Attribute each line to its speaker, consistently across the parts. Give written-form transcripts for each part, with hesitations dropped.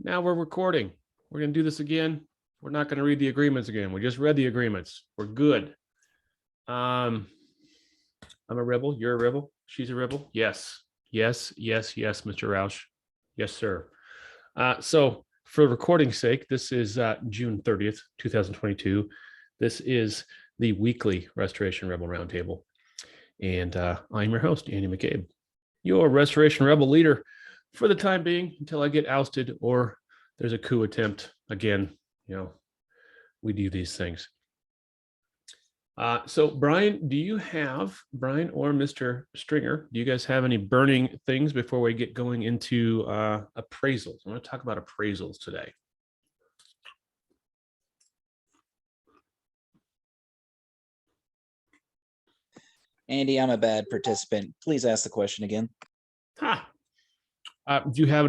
Speaker 1: Now we're recording. We're going to do this again. We're not going to read the agreements again. We just read the agreements. We're good. I'm a rebel. You're a rebel. She's a rebel. Yes. Yes, Mr. Roush. Yes, sir. So for recording's sake, this is June 30th, 2022. This is the weekly Restoration Rebel Roundtable. And I'm your host, Andy McCabe, your Restoration Rebel leader for the time being until I get ousted or there's a coup attempt. Again, we do these things. So Brian or Mr. Stringer, do you guys have any burning things before we get going into appraisals? I want to talk about appraisals today.
Speaker 2: Andy, I'm a bad participant. Please ask the question again.
Speaker 1: Do you have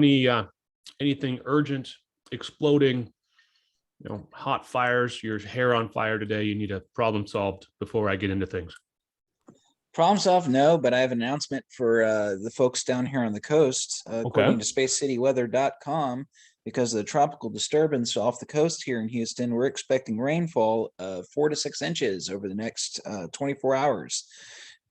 Speaker 1: anything urgent, exploding, hot fires, your hair on fire today? You need a problem solved before I get into things.
Speaker 2: Problem solved, no, but I have an announcement for the folks down here on the coast. According to spacecityweather.com, because of the tropical disturbance off the coast here in Houston, we're expecting rainfall of 4 to 6 inches over the next 24 hours.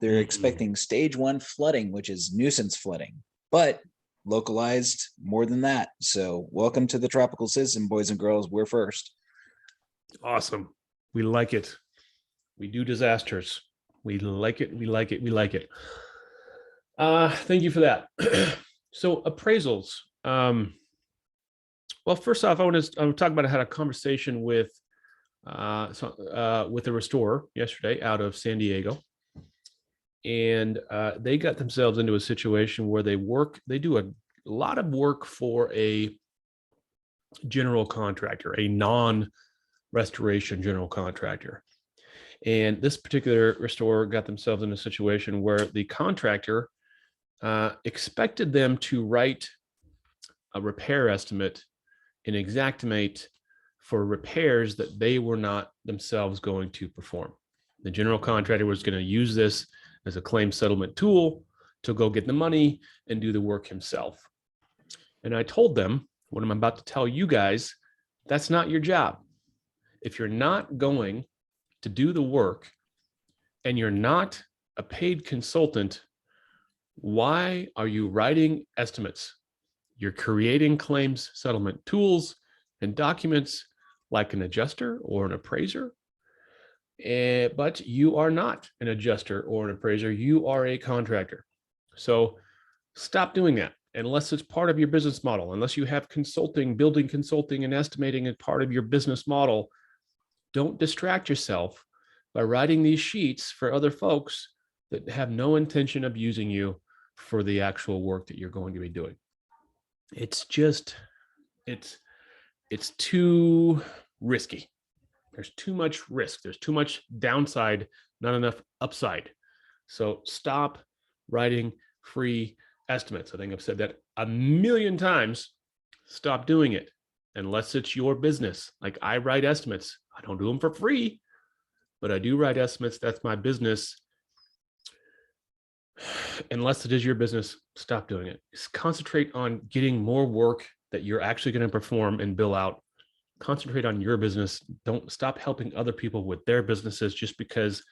Speaker 2: They're expecting stage 1 flooding, which is nuisance flooding, but localized more than that. So welcome to the tropical system, boys and girls. We're first.
Speaker 1: Awesome. We like it. We do disasters. We like it. We like it. We like it. Thank you for that. So appraisals. Well, first off, I want to talk about, I had a conversation with a restorer yesterday out of San Diego. And they got themselves into a situation where they do a lot of work for a general contractor, a non-restoration general contractor. And this particular restorer got themselves in a situation where the contractor expected them to write a repair estimate in Xactimate for repairs that they were not themselves going to perform. The general contractor was going to use this as a claim settlement tool to go get the money and do the work himself. And I told them what I'm about to tell you guys, that's not your job. If you're not going to do the work and you're not a paid consultant, why are you writing estimates? You're creating claims settlement tools and documents like an adjuster or an appraiser. But you are not an adjuster or an appraiser. You are a contractor. So stop doing that unless it's part of your business model. Unless you have consulting, building consulting and estimating as part of your business model, don't distract yourself by writing these sheets for other folks that have no intention of using you for the actual work that you're going to be doing. It's just, it's too risky. There's too much risk. There's too much downside, not enough upside. So stop writing free estimates. I think I've said that a million times. Stop doing it unless it's your business. Like I write estimates. I don't do them for free, but I do write estimates. That's my business. Unless it is your business, stop doing it. Just concentrate on getting more work that you're actually going to perform and bill out. Concentrate on your business. Don't stop helping other people with their businesses just because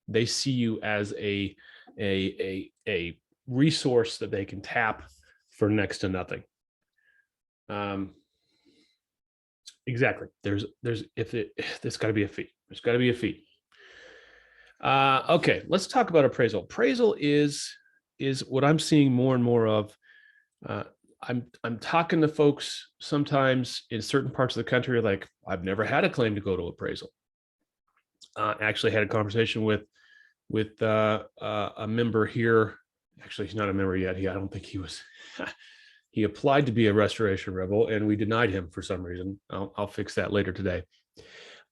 Speaker 1: they see you as a resource that they can tap for next to nothing. Exactly. There's got to be a fee. There's got to be a fee. Okay, let's talk about appraisal. Appraisal is what I'm seeing more and more of. I'm talking to folks sometimes in certain parts of the country, like I've never had a claim to go to appraisal. Actually had a conversation with a member here. Actually, he's not a member yet. I don't think he was. He applied to be a restoration rebel and we denied him for some reason. I'll fix that later today.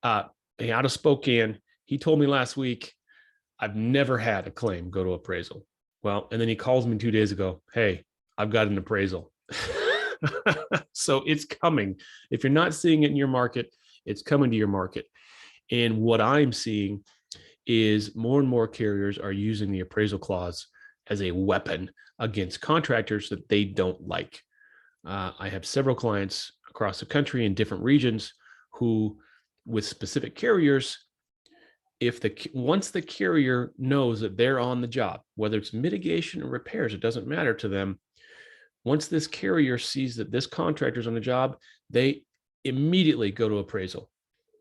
Speaker 1: Out of Spokane, he told me last week, I've never had a claim go to appraisal. Well, and then he calls me 2 days ago. Hey, I've got an appraisal. So it's coming. If you're not seeing it in your market, it's coming to your market. And what I'm seeing is more and more carriers are using the appraisal clause as a weapon against contractors that they don't like. I have several clients across the country in different regions who, with specific carriers, once the carrier knows that they're on the job, whether it's mitigation or repairs, it doesn't matter to them. Once this carrier sees that this contractor's on the job, they immediately go to appraisal,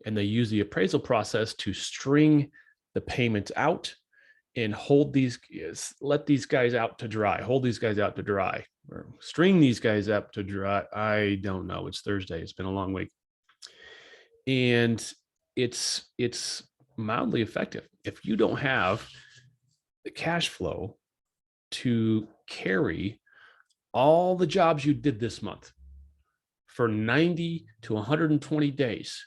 Speaker 1: and they use the appraisal process to string the payments out and let these guys out to dry, hold these guys out to dry, or string these guys up to dry. I don't know. It's Thursday. It's been a long week. And it's mildly effective. If you don't have the cash flow to carry all the jobs you did this month for 90 to 120 days,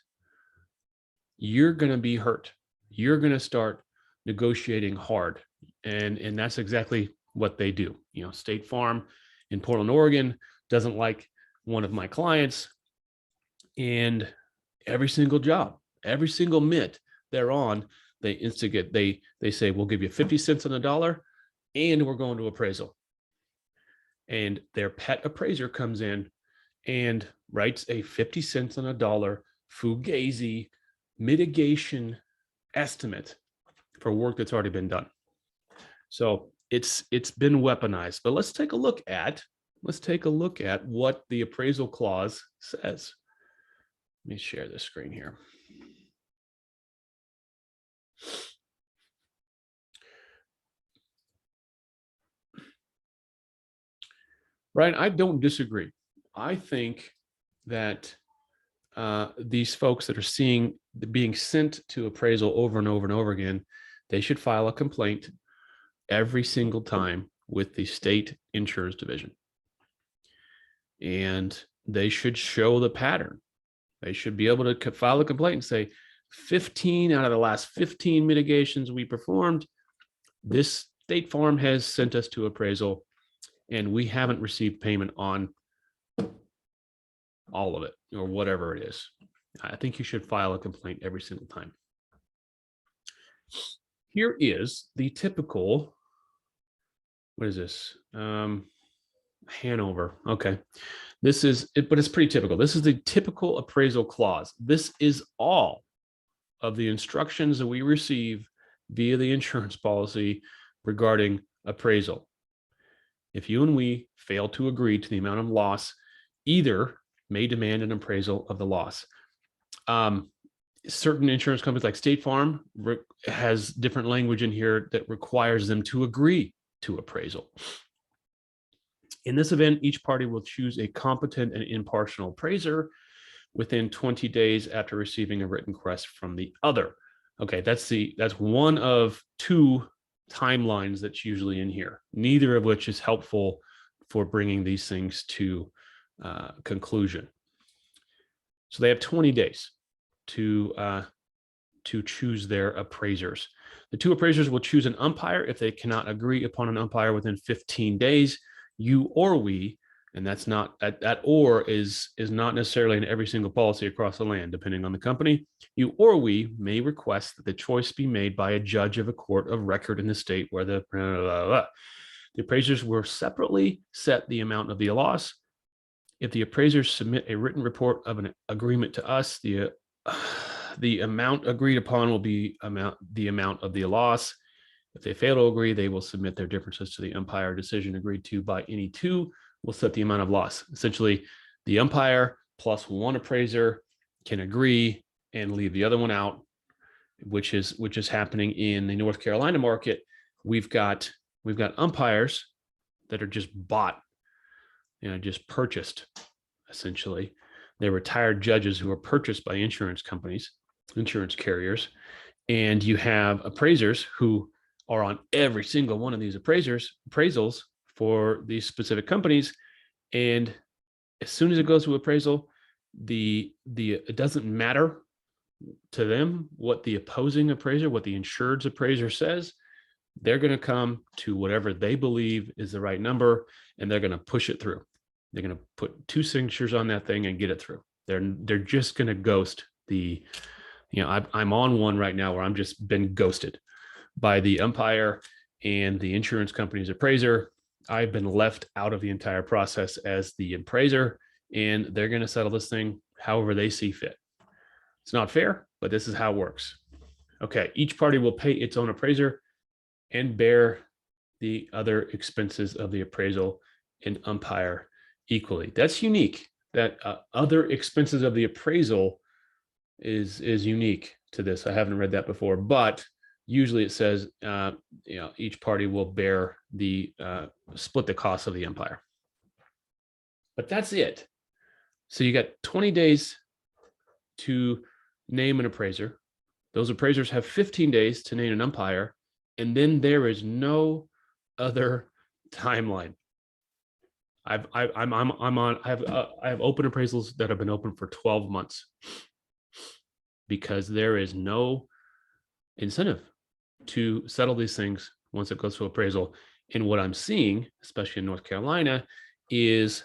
Speaker 1: you're going to be hurt. You're going to start negotiating hard. And that's exactly what they do. State Farm in Portland, Oregon doesn't like one of my clients, and every single job, every single MIT they're on, they instigate, they say, we'll give you 50 cents on the dollar and we're going to appraisal. And their pet appraiser comes in and writes a 50 cents on a dollar fugazi mitigation estimate for work that's already been done. So it's been weaponized. But let's take a look at what the appraisal clause says. Let me share this screen here. Ryan, I don't disagree. I think that these folks that are being sent to appraisal over and over and over again, they should file a complaint every single time with the state insurance division. And they should show the pattern. They should be able to file a complaint and say, 15 out of the last 15 mitigations we performed, this State Farm has sent us to appraisal, and we haven't received payment on all of it or whatever it is. I think you should file a complaint every single time. Here is the typical, what is this? Hanover. Okay. This is it, but it's pretty typical. This is the typical appraisal clause. This is all of the instructions that we receive via the insurance policy regarding appraisal. If you and we fail to agree to the amount of loss, either may demand an appraisal of the loss. Certain insurance companies like State Farm has different language in here that requires them to agree to appraisal. In this event, each party will choose a competent and impartial appraiser within 20 days after receiving a written request from the other. Okay, that's one of two timelines that's usually in here, neither of which is helpful for bringing these things to conclusion. So they have 20 days to choose their appraisers. The two appraisers will choose an umpire if they cannot agree upon an umpire within 15 days. You or we, and that's not that or is not necessarily in every single policy across the land, depending on the company. You or we may request that the choice be made by a judge of a court of record in the state where the appraisers will separately set the amount of the loss. If the appraisers submit a written report of an agreement to us, the amount agreed upon will be the amount of the loss. If they fail to agree, they will submit their differences to the umpire. Decision agreed to by any two will set the amount of loss. Essentially, the umpire plus one appraiser can agree and leave the other one out, which is happening in the North Carolina market. We've got umpires that are just bought, just purchased. Essentially, they're retired judges who are purchased by insurance companies, insurance carriers, and you have appraisers who are on every single one of these appraisals for these specific companies. And as soon as it goes to appraisal, it doesn't matter to them what the opposing appraiser, what the insured's appraiser says. They're going to come to whatever they believe is the right number, and they're going to push it through. They're going to put two signatures on that thing and get it through. They're just going to ghost I'm on one right now where I'm just been ghosted by the umpire and the insurance company's appraiser. I've been left out of the entire process as the appraiser, and they're going to settle this thing however they see fit. It's not fair, but this is how it works. Okay, each party will pay its own appraiser and bear the other expenses of the appraisal and umpire equally. That's unique. That other expenses of the appraisal is unique to this. I haven't read that before, but usually it says each party will bear the split the cost of the umpire. But that's it. So you got 20 days to name an appraiser. Those appraisers have 15 days to name an umpire, and then there is no other timeline. I have open appraisals that have been open for 12 months because there is no incentive to settle these things once it goes to appraisal. And what I'm seeing, especially in North Carolina, is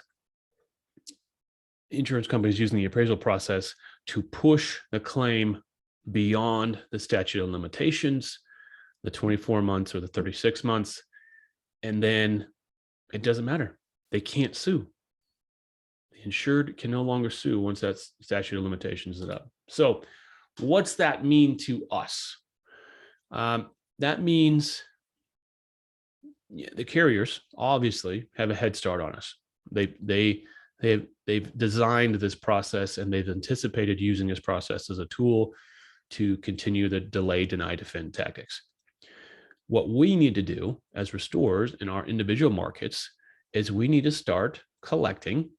Speaker 1: insurance companies using the appraisal process to push the claim beyond the statute of limitations, the 24 months or the 36 months, and then it doesn't matter. They can't sue. The insured can no longer sue once that statute of limitations is up. So what's that mean to us? That means the carriers obviously have a head start on us. They've designed this process, and they've anticipated using this process as a tool to continue the delay, deny, defend tactics. What we need to do as restorers in our individual markets is we need to start collecting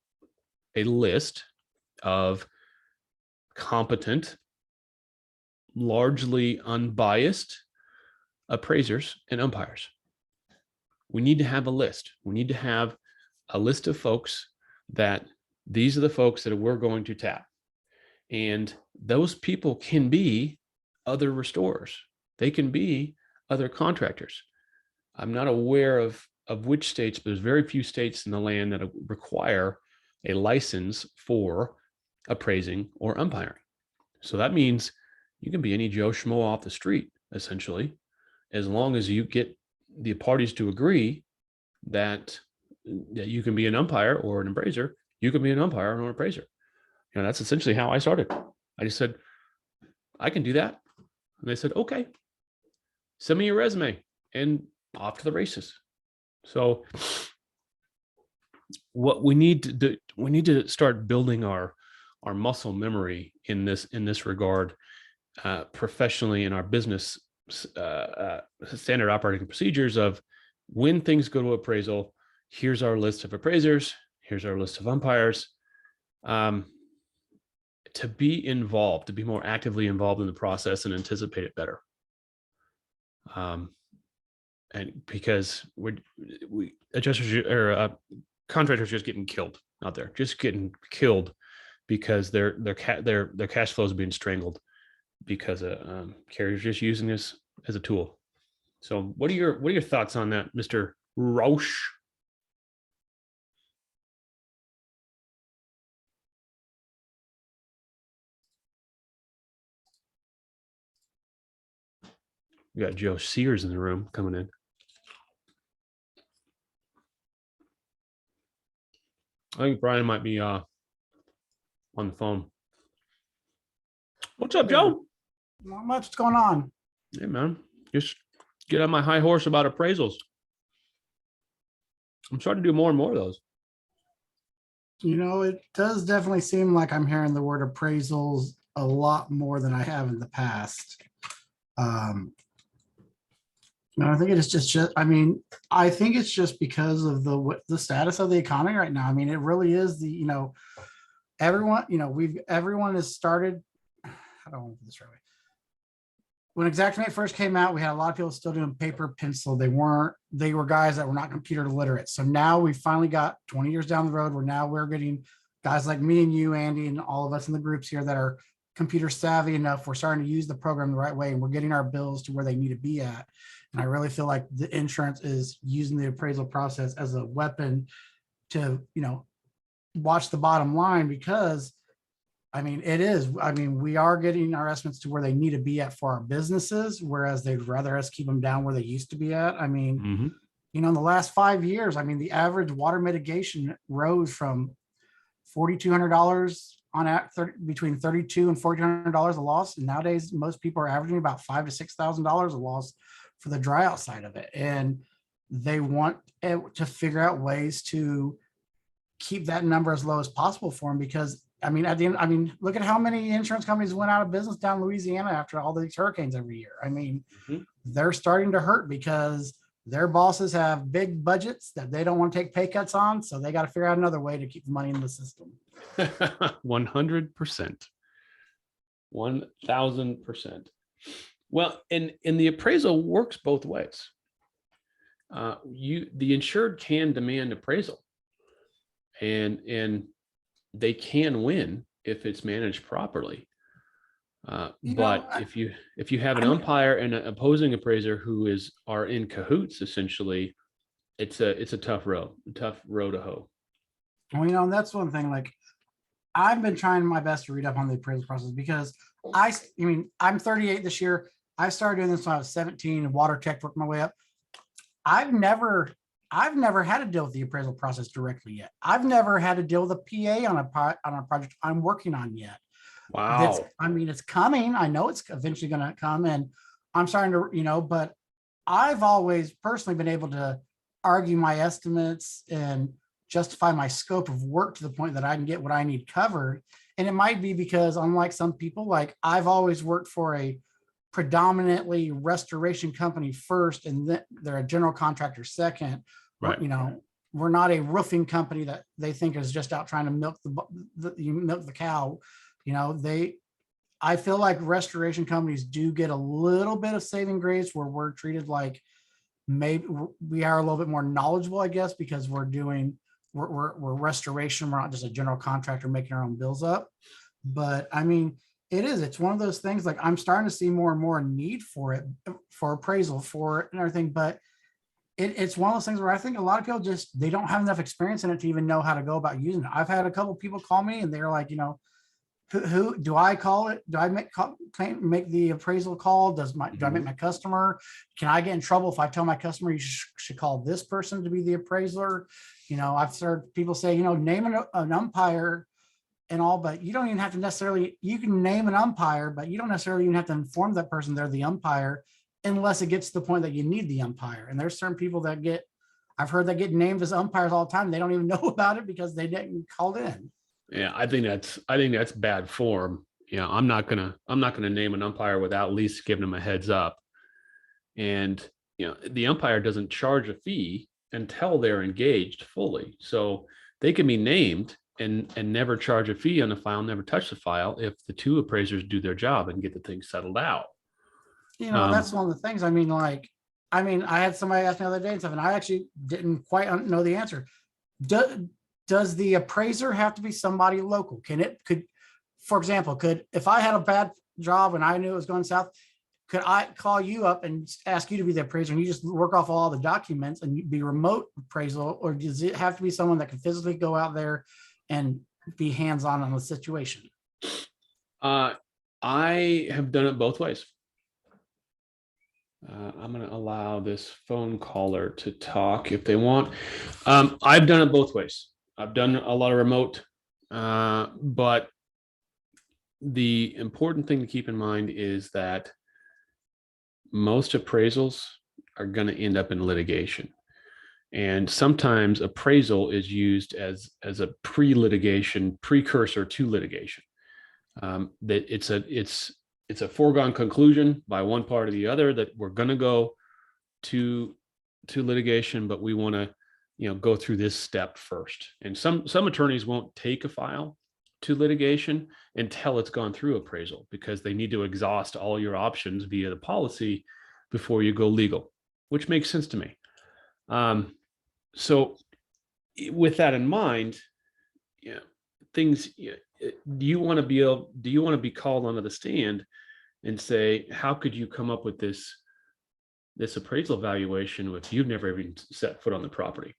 Speaker 1: a list of competent, largely unbiased appraisers and umpires. We need to have a list. We need to have a list of folks that these are the folks that we're going to tap. And those people can be other restorers. They can be other contractors. I'm not aware of which states, but there's very few states in the land that require a license for appraising or umpiring. So that means you can be any Joe Schmo off the street, essentially, as long as you get the parties to agree that you can be an umpire or an appraiser. You can be an umpire or an appraiser. That's essentially how I started. I just said, I can do that. And they said, okay, send me your resume, and off to the races. So what we need to do, we need to start building our muscle memory in this regard, professionally in our business standard operating procedures of when things go to appraisal. Here's our list of appraisers. Here's our list of umpires. To be involved, to be more actively involved in the process and anticipate it better. And because we adjusters or contractors just getting killed out there, just getting killed because their cash flow is being strangled because carriers just using this as a tool. So what are your thoughts on that, Mr. Roush? We got Joe Sears in the room coming in. I think Brian might be on the phone. What's up, Joe?
Speaker 3: Not much. What's going on?
Speaker 1: Hey, man. Just get on my high horse about appraisals. I'm starting to do more and more of those.
Speaker 3: It does definitely seem like I'm hearing the word appraisals a lot more than I have in the past. I think it's just I think it's just because of the status of the economy right now. I mean, it really is everyone has started. I don't want to put this right away. When Xactimate first came out, we had a lot of people still doing paper, pencil. They were guys that were not computer literate. So now we finally got 20 years down the road where we're getting guys like me and you, Andy, and all of us in the groups here that are computer savvy enough. We're starting to use the program the right way, and we're getting our bills to where they need to be at. And I really feel like the insurance is using the appraisal process as a weapon to, watch the bottom line, because we are getting our estimates to where they need to be at for our businesses, whereas they'd rather us keep them down where they used to be at. In the last 5 years, the average water mitigation rose from $4,200 on between $3,200 and $4,200 a loss. And nowadays, most people are averaging about $5,000 to $6,000 a loss for the dry out side of it. And they want to figure out ways to keep that number as low as possible for them, because at the end, look at how many insurance companies went out of business down in Louisiana after all these hurricanes every year. They're starting to hurt because their bosses have big budgets that they don't want to take pay cuts on. So they got to figure out another way to keep the money in the system.
Speaker 1: 100%. 1000%. Well, and the appraisal works both ways. The insured can demand appraisal, and they can win if it's managed properly. If you have an umpire and an opposing appraiser who are in cahoots, essentially, it's a tough row to hoe.
Speaker 3: Well, that's one thing. Like, I've been trying my best to read up on the appraisal process, because I'm 38 this year. I started doing this when I was 17 and water tech, worked my way up. I've never had to deal with the appraisal process directly yet. I've never had to deal with a PA on a project I'm working on yet.
Speaker 1: Wow.
Speaker 3: It's coming. I know it's eventually going to come, and I'm starting to, but I've always personally been able to argue my estimates and justify my scope of work to the point that I can get what I need covered. And it might be because, unlike some people, like, I've always worked for a predominantly restoration company first, and then they're a general contractor second.
Speaker 1: Right.
Speaker 3: We're not a roofing company that they think is just out trying to milk the cow. I feel like restoration companies do get a little bit of saving grace, where we're treated like maybe we are a little bit more knowledgeable, I guess, because we're restoration. We're not just a general contractor making our own bills up. But it's one of those things, like, I'm starting to see more and more need for it, for appraisal, for it and everything. But it's one of those things where I think a lot of people they don't have enough experience in it to even know how to go about using it. I've had a couple of people call me and they're like, who do I call it? Do I make the appraisal call? Do I make my customer? Can I get in trouble if I tell my customer you should call this person to be the appraiser? I've heard people say, name an umpire and all, but you don't even have to necessarily, you can name an umpire, but you don't necessarily even have to inform that person they're the umpire, unless it gets to the point that you need the umpire. And there's certain people I've heard that get named as umpires all the time. They don't even know about it because they didn't call in.
Speaker 1: Yeah, I think that's bad form. I'm not gonna name an umpire without at least giving them a heads up. And the umpire doesn't charge a fee until they're engaged fully. So they can be named and never charge a fee on the file, never touch the file, if the two appraisers do their job and get the thing settled out.
Speaker 3: That's one of the things. I had somebody ask me the other day and stuff, and I actually didn't quite know the answer. Does the appraiser have to be somebody local? For example, if I had a bad job and I knew it was going south, could I call you up and ask you to be the appraiser, and you just work off all the documents and be remote appraisal? Or does it have to be someone that can physically go out there and be hands-on on the situation?
Speaker 1: I have done it both ways. I'm going to allow this phone caller to talk if they want. I've done it both ways. I've done a lot of remote, but the important thing to keep in mind is that most appraisals are going to end up in litigation. And sometimes appraisal is used as a pre-litigation precursor to litigation. That it's a foregone conclusion by one part or the other that we're going to go to litigation, but we want to go through this step first. And some attorneys won't take a file to litigation until it's gone through appraisal, because they need to exhaust all your options via the policy before you go legal, which makes sense to me. So with that in mind, do you want to be called onto the stand and say, how could you come up with this appraisal valuation if you've never even set foot on the property?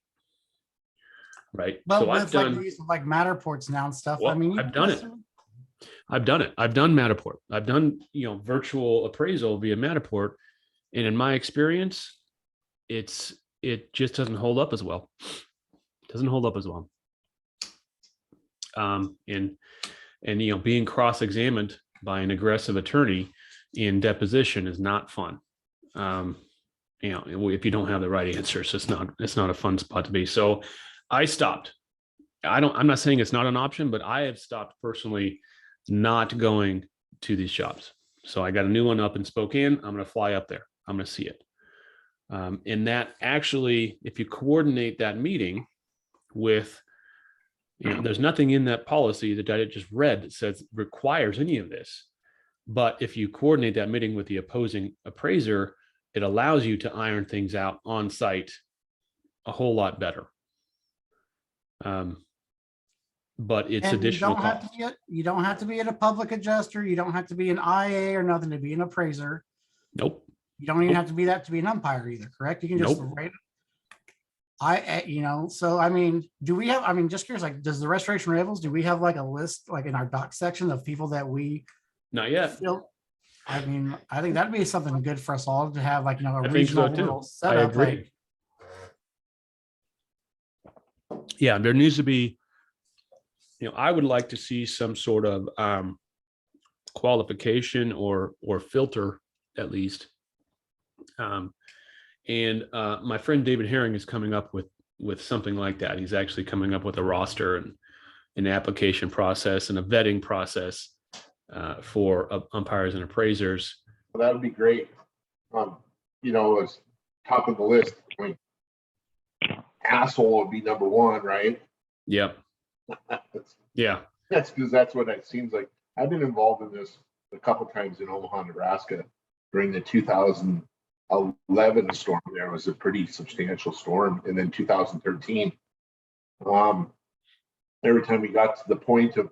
Speaker 1: Right.
Speaker 3: But
Speaker 1: so
Speaker 3: with the use of Matterports now and stuff,
Speaker 1: I've done it. I've done Matterport. I've done, virtual appraisal via Matterport. And in my experience, it just doesn't hold up as well. And being cross-examined by an aggressive attorney in deposition is not fun. If you don't have the right answers, it's not a fun spot to be. So I stopped. I'm not saying it's not an option, but I have stopped personally not going to these jobs. So I got a new one up in Spokane. I'm going to fly up there. I'm going to see it. And that actually, if you coordinate that meeting with, there's nothing in that policy that I just read that says requires any of this. But if you coordinate that meeting with the opposing appraiser, it allows you to iron things out on site a whole lot better. But it's
Speaker 3: And
Speaker 1: additional cost.
Speaker 3: you don't have to be a public adjuster. You don't have to be an IA or nothing to be an appraiser.
Speaker 1: Nope.
Speaker 3: You don't even have to be that to be an umpire either, correct? You can just
Speaker 1: Nope.
Speaker 3: so I mean, just curious, like, does the Restoration Rivals, do we have like a list, like in our doc section of people that we
Speaker 1: Not yet.
Speaker 3: feel? I mean, I think that'd be something good for us all to have, like, a
Speaker 1: I think so
Speaker 3: regional
Speaker 1: too.
Speaker 3: little
Speaker 1: I
Speaker 3: setup.
Speaker 1: agree. Yeah, there needs to be, I would like to see some sort of qualification or filter at least. And my friend David Herring is coming up with something like that. He's actually coming up with a roster and an application process and a vetting process for umpires and appraisers.
Speaker 4: Well, that would be great. As top of the list, like, asshole would be number one, right?
Speaker 1: Yep. Yeah.
Speaker 4: That's because that's what it seems like. I've been involved in this a couple times in Omaha, Nebraska during the 2011 storm. There was a pretty substantial storm, and then 2013. Every time we got to the point of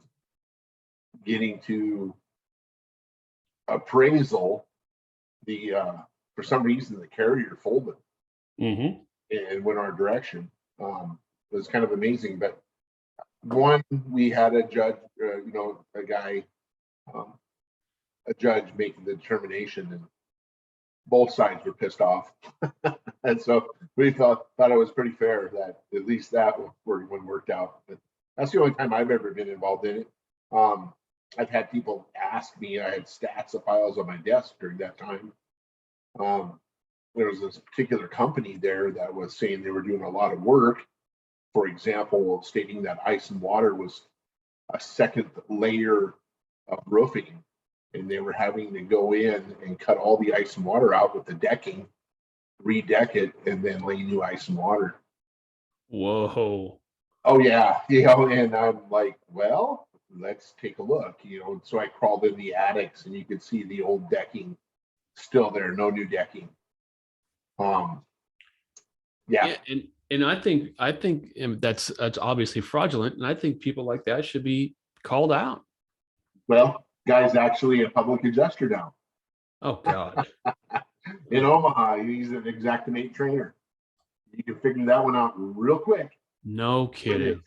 Speaker 4: getting to appraisal, for some reason the carrier folded and went our direction. It was kind of amazing, but one, we had a judge, a judge making the determination, and both sides were pissed off. And so we thought it was pretty fair that at least that one worked out. But that's the only time I've ever been involved in it. I've had people ask me, I had stacks of files on my desk during that time. There was this particular company there that was saying they were doing a lot of work. For example, stating that ice and water was a second layer of roofing, and they were having to go in and cut all the ice and water out with the decking, redeck it, and then lay new ice and water.
Speaker 1: Whoa.
Speaker 4: Oh yeah, and I'm like, well, let's take a look, So I crawled in the attics, and you could see the old decking still there, no new decking. Yeah.
Speaker 1: And I think that's obviously fraudulent, and I think people like that should be called out.
Speaker 4: Well, guy's actually a public adjuster now.
Speaker 1: Oh God.
Speaker 4: In Omaha, he's an Xactimate trainer. You can figure that one out real quick.
Speaker 1: No kidding.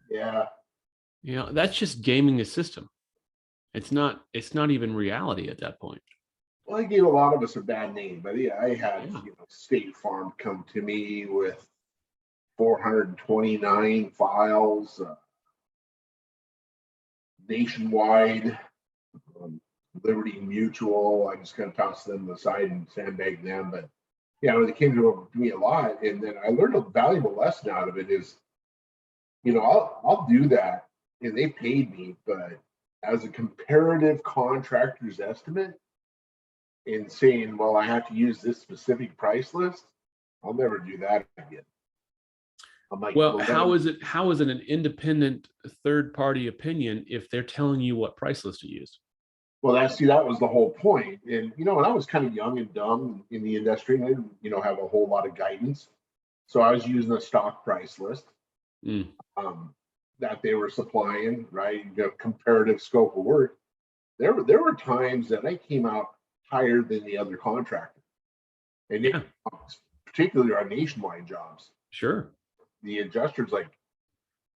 Speaker 4: Yeah.
Speaker 1: That's just gaming the system. It's not even reality at that point.
Speaker 4: Well, he gave a lot of us a bad name, but yeah, I had State Farm come to me with 429 files, Nationwide, Liberty Mutual. I just kind of tossed them aside and sandbagged them, but they came to me a lot, and then I learned a valuable lesson out of it. Is, I'll do that, and they paid me, but as a comparative contractor's estimate, in saying, well, I have to use this specific price list, I'll never do that again. I'm like,
Speaker 1: well, how is it an independent third party opinion if they're telling you what price list to use?
Speaker 4: Well, that was the whole point. And, when I was kind of young and dumb in the industry, and I didn't, have a whole lot of guidance. So I was using a stock price list that they were supplying, right? The comparative scope of work. There were times that I came out higher than the other contractor. And particularly our nationwide jobs.
Speaker 1: Sure.
Speaker 4: The adjuster's like,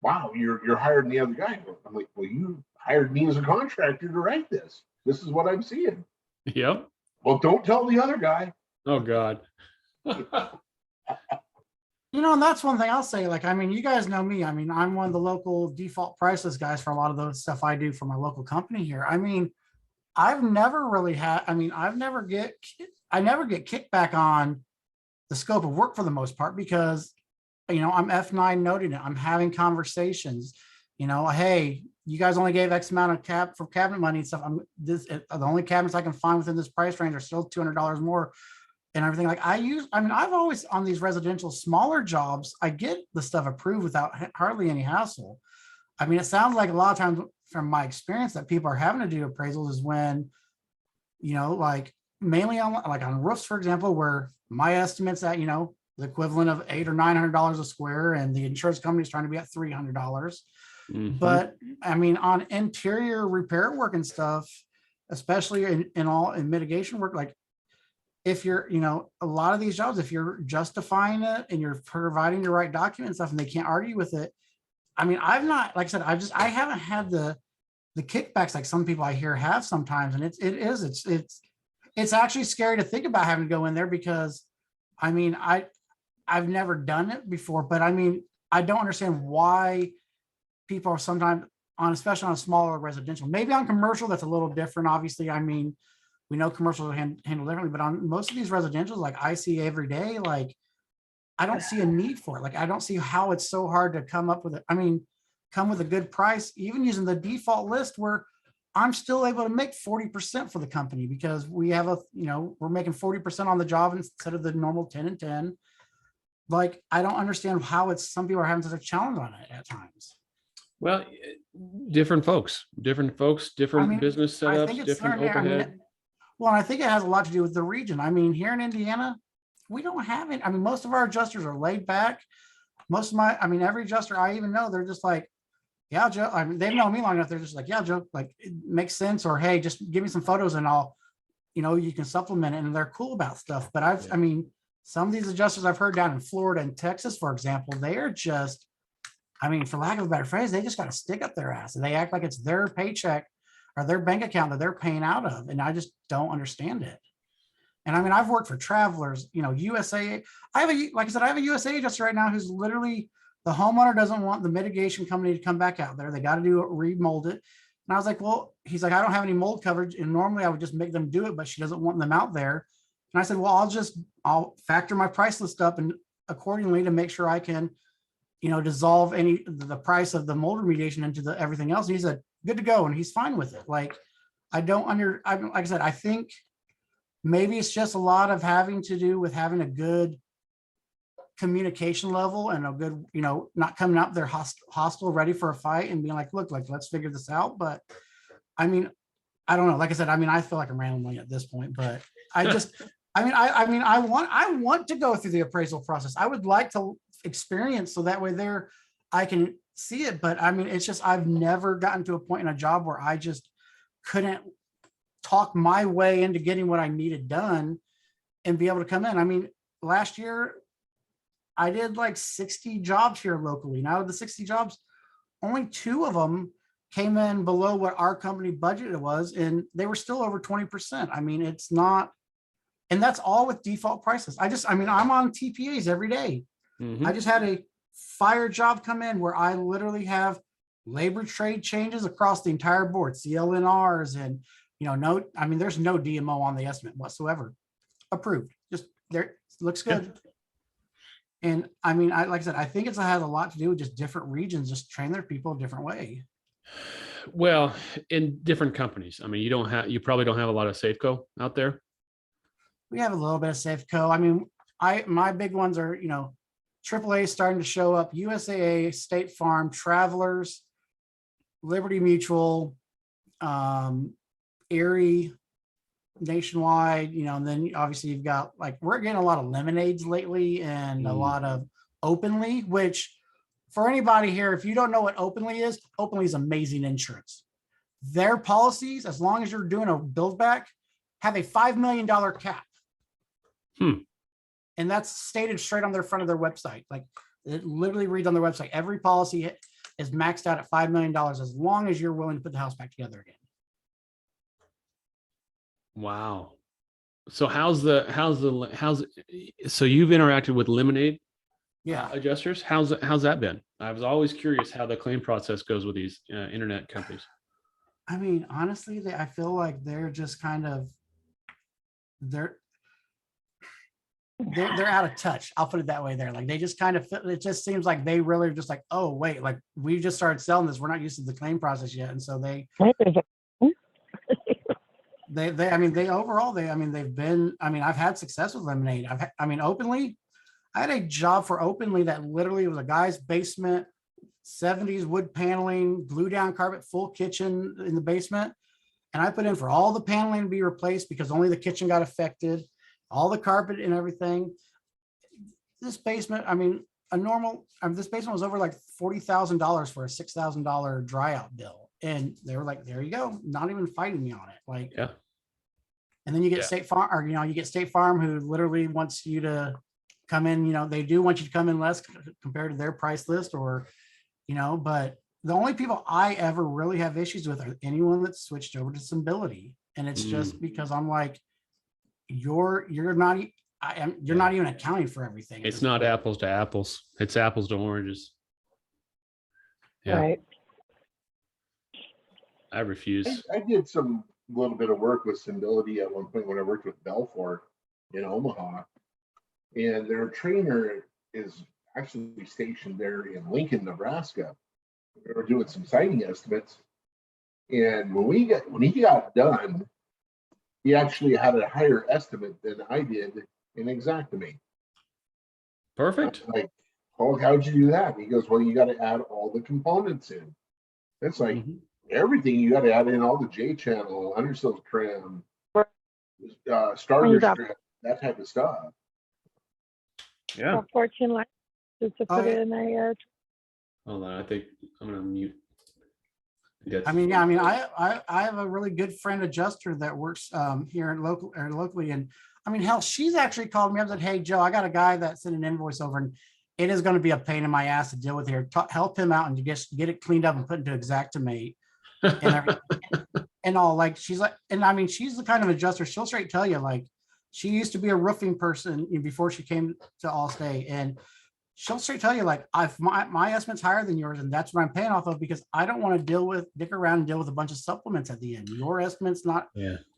Speaker 4: wow, you're higher than the other guy. I'm like, well, you hired me as a contractor to write this. This is what I'm seeing.
Speaker 1: Yep.
Speaker 4: Well, don't tell the other guy.
Speaker 1: Oh God.
Speaker 3: You know, and that's one thing I'll say. Like, I mean, you guys know me. I mean, I'm one of the local default priceless guys for a lot of the stuff I do for my local company here. I mean, I've never really had, I mean, I never get kickback on the scope of work for the most part because, you know, I'm F9 noting it. I'm having conversations, you know, hey, you guys only gave X amount of for cabinet money and stuff. The only cabinets I can find within this price range are still $200 more and everything. Like I mean, I've always on these residential smaller jobs, I get the stuff approved without hardly any hassle. I mean, it sounds like a lot of times from my experience that people are having to do appraisals is when, you know, like mainly on like on roofs, for example, where my estimate's at, you know, the equivalent of $800 or $900 a square, and the insurance company is trying to be at $300. But I mean, on interior repair work and stuff, especially in mitigation work, like if you're, you know, a lot of these jobs, if you're justifying it and you're providing the right document stuff and they can't argue with it. I mean, I've not, like I said, I haven't had the kickbacks like some people I hear have sometimes. And it's actually scary to think about having to go in there because I mean, I've never done it before, but I mean, I don't understand why people are sometimes on, especially on a smaller residential, maybe on commercial, that's a little different. Obviously, I mean, we know commercials are handled differently, but on most of these residentials, like I see every day, like I don't see a need for it. Like I don't see how it's so hard to come up with it. I mean, come with a good price, even using the default list where I'm still able to make 40% for the company because we have you know, we're making 40% on the job instead of the normal 10 and 10. Like, I don't understand how some people are having such a challenge on it at times.
Speaker 1: Well, different folks, different
Speaker 3: I mean,
Speaker 1: business
Speaker 3: I
Speaker 1: setups,
Speaker 3: think it's
Speaker 1: different
Speaker 3: starting to, I
Speaker 1: overhead.
Speaker 3: mean, well, I think it has a lot to do with the region. I mean, here in Indiana, we don't have it. I mean, most of our adjusters are laid back. I mean, every adjuster I even know, they're just like, yeah, Joe. I mean, they've known me long enough. They're just like, yeah, Joe, like it makes sense. Or, hey, just give me some photos and I'll, you know, you can supplement it. And they're cool about stuff. But I mean, some of these adjusters I've heard down in Florida and Texas, for example, they are just, I mean, for lack of a better phrase, they just got to stick up their ass and they act like it's their paycheck or their bank account that they're paying out of. And I just don't understand it. And I mean, I've worked for Travelers, you know, USA. Like I said, I have a USA adjuster right now who's literally the homeowner doesn't want the mitigation company to come back out there. They got to do it, remold it. And I was like, well, he's like, I don't have any mold coverage. And normally I would just make them do it, but she doesn't want them out there. And I said, well, I'll factor my price list up and accordingly to make sure I can, you know, dissolve the price of the mold remediation into everything else. And he said, good to go. And he's fine with it. Like, like I said, I think maybe it's just a lot of having to do with having a good communication level and a good, you know, not coming out there hostile, ready for a fight and being like, look, like, let's figure this out. But I mean, I don't know. Like I said, I mean, I feel like I'm rambling at this point, but I just, I want to go through the appraisal process. I would like to experience so that way I can see it. But I mean, it's just, I've never gotten to a point in a job where I just couldn't talk my way into getting what I needed done and be able to come in. I mean, last year I did like 60 jobs here locally. Now the 60 jobs, only 2 of them came in below what our company budgeted was, and they were still over 20%. I mean, it's not, and that's all with default prices. I mean, I'm on TPAs every day. I just had a fire job come in where I literally have labor trade changes across the entire board, CLNRs and, you know, I mean, there's no DMO on the estimate whatsoever. Approved. Just there, looks good. Yeah. And I mean, like I said, I think it has a lot to do with just different regions, just train their people a different way.
Speaker 1: Well, in different companies. I mean, you probably don't have a lot of Safeco out there.
Speaker 3: We have a little bit of Safeco. I mean, my big ones are, you know, AAA starting to show up, USAA, State Farm, Travelers, Liberty Mutual, Erie, Nationwide, you know, and then obviously you've got, like, we're getting a lot of lemonades lately and a lot of Openly, which for anybody here, if you don't know what Openly is amazing insurance. Their policies, as long as you're doing a build back, have a $5 million cap. And that's stated straight on their front of their website. Like, it literally reads on their website, every policy is maxed out at $5 million as long as you're willing to put the house back together again.
Speaker 1: Wow. So so you've interacted with Lemonade?
Speaker 3: Yeah.
Speaker 1: adjusters? How's that been? I was always curious how the claim process goes with these internet companies.
Speaker 3: I mean, honestly, I feel like they're just kind of, they're out of touch. I'll put it that way there. Like they just kind of, it just seems like they really are just like, oh, wait, like we just started selling this. We're not used to the claim process yet. And so I mean, they've been, I mean, I've had success with Lemonade. Openly, I had a job for Openly that literally was a guy's basement, 70s wood paneling, glue down carpet, full kitchen in the basement. And I put in for all the paneling to be replaced because only the kitchen got affected, all the carpet and everything. This basement, I mean, this basement was over like $40,000 for a $6,000 dry out bill. And they were like, there you go, not even fighting me on it. Like,
Speaker 1: Yeah.
Speaker 3: And then you get State Farm, or, you get State Farm who literally wants you to come in, they do want you to come in less compared to their price list, or, but the only people I ever really have issues with are anyone that's switched over to Symbility. And it's just because I'm like, you're not even accounting for everything.
Speaker 1: It's not apples to apples. It's apples to oranges. Yeah.
Speaker 5: Right.
Speaker 1: I refuse.
Speaker 4: I did some little bit of work with Symbility at one point when I worked with Belfort in Omaha, and their trainer is actually stationed there in Lincoln, Nebraska. We were doing some siding estimates, and when he got done, he actually had a higher estimate than I did in Xactimate.
Speaker 1: Perfect.
Speaker 4: Like, oh, how'd you do that? He goes, well, you got to add all the components in. It's like everything. You got to add in all the J channel, undersill trim, starter strip, that type of stuff.
Speaker 1: Yeah.
Speaker 5: Fortune light just to put it in there.
Speaker 1: Hold on, I think I'm gonna mute.
Speaker 3: I have a really good friend adjuster that works here locally, and I mean, hell, she's actually called me up and said, hey, Joe, I got a guy that sent an invoice over, and it is going to be a pain in my ass to deal with here. Help him out and to get it cleaned up and put into Xactimate and everything and all. Like she's like, and I mean, she's the kind of adjuster. She'll straight tell you, like, she used to be a roofing person before she came to Allstate, and she'll straight tell you, like, my estimate's higher than yours, and that's what I'm paying off of because I don't want to dick around and deal with a bunch of supplements at the end. Your estimate's not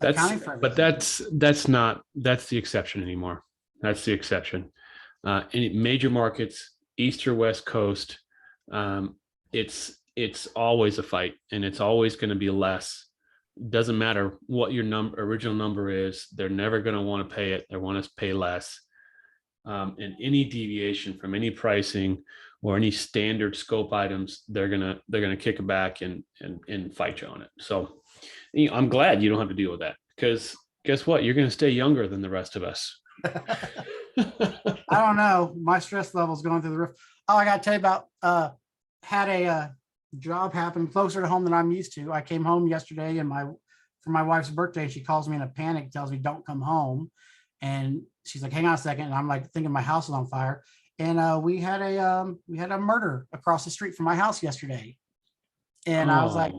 Speaker 3: accounting for everything.
Speaker 1: But that's the exception anymore. That's the exception. Any major markets, East or West Coast, it's always a fight, and it's always going to be less. Doesn't matter what your original number is, they're never going to want to pay it. They want to pay less. And any deviation from any pricing or any standard scope items, they're gonna kick it back and fight you on it. So I'm glad you don't have to deal with that, because guess what? You're gonna stay younger than the rest of us.
Speaker 3: I don't know. My stress level's going through the roof. Oh, I gotta tell you about had a job happen closer to home than I'm used to. I came home yesterday and for my wife's birthday, she calls me in a panic, tells me don't come home. And she's like, hang on a second. And I'm like thinking my house is on fire. And we had a murder across the street from my house yesterday. And I was like,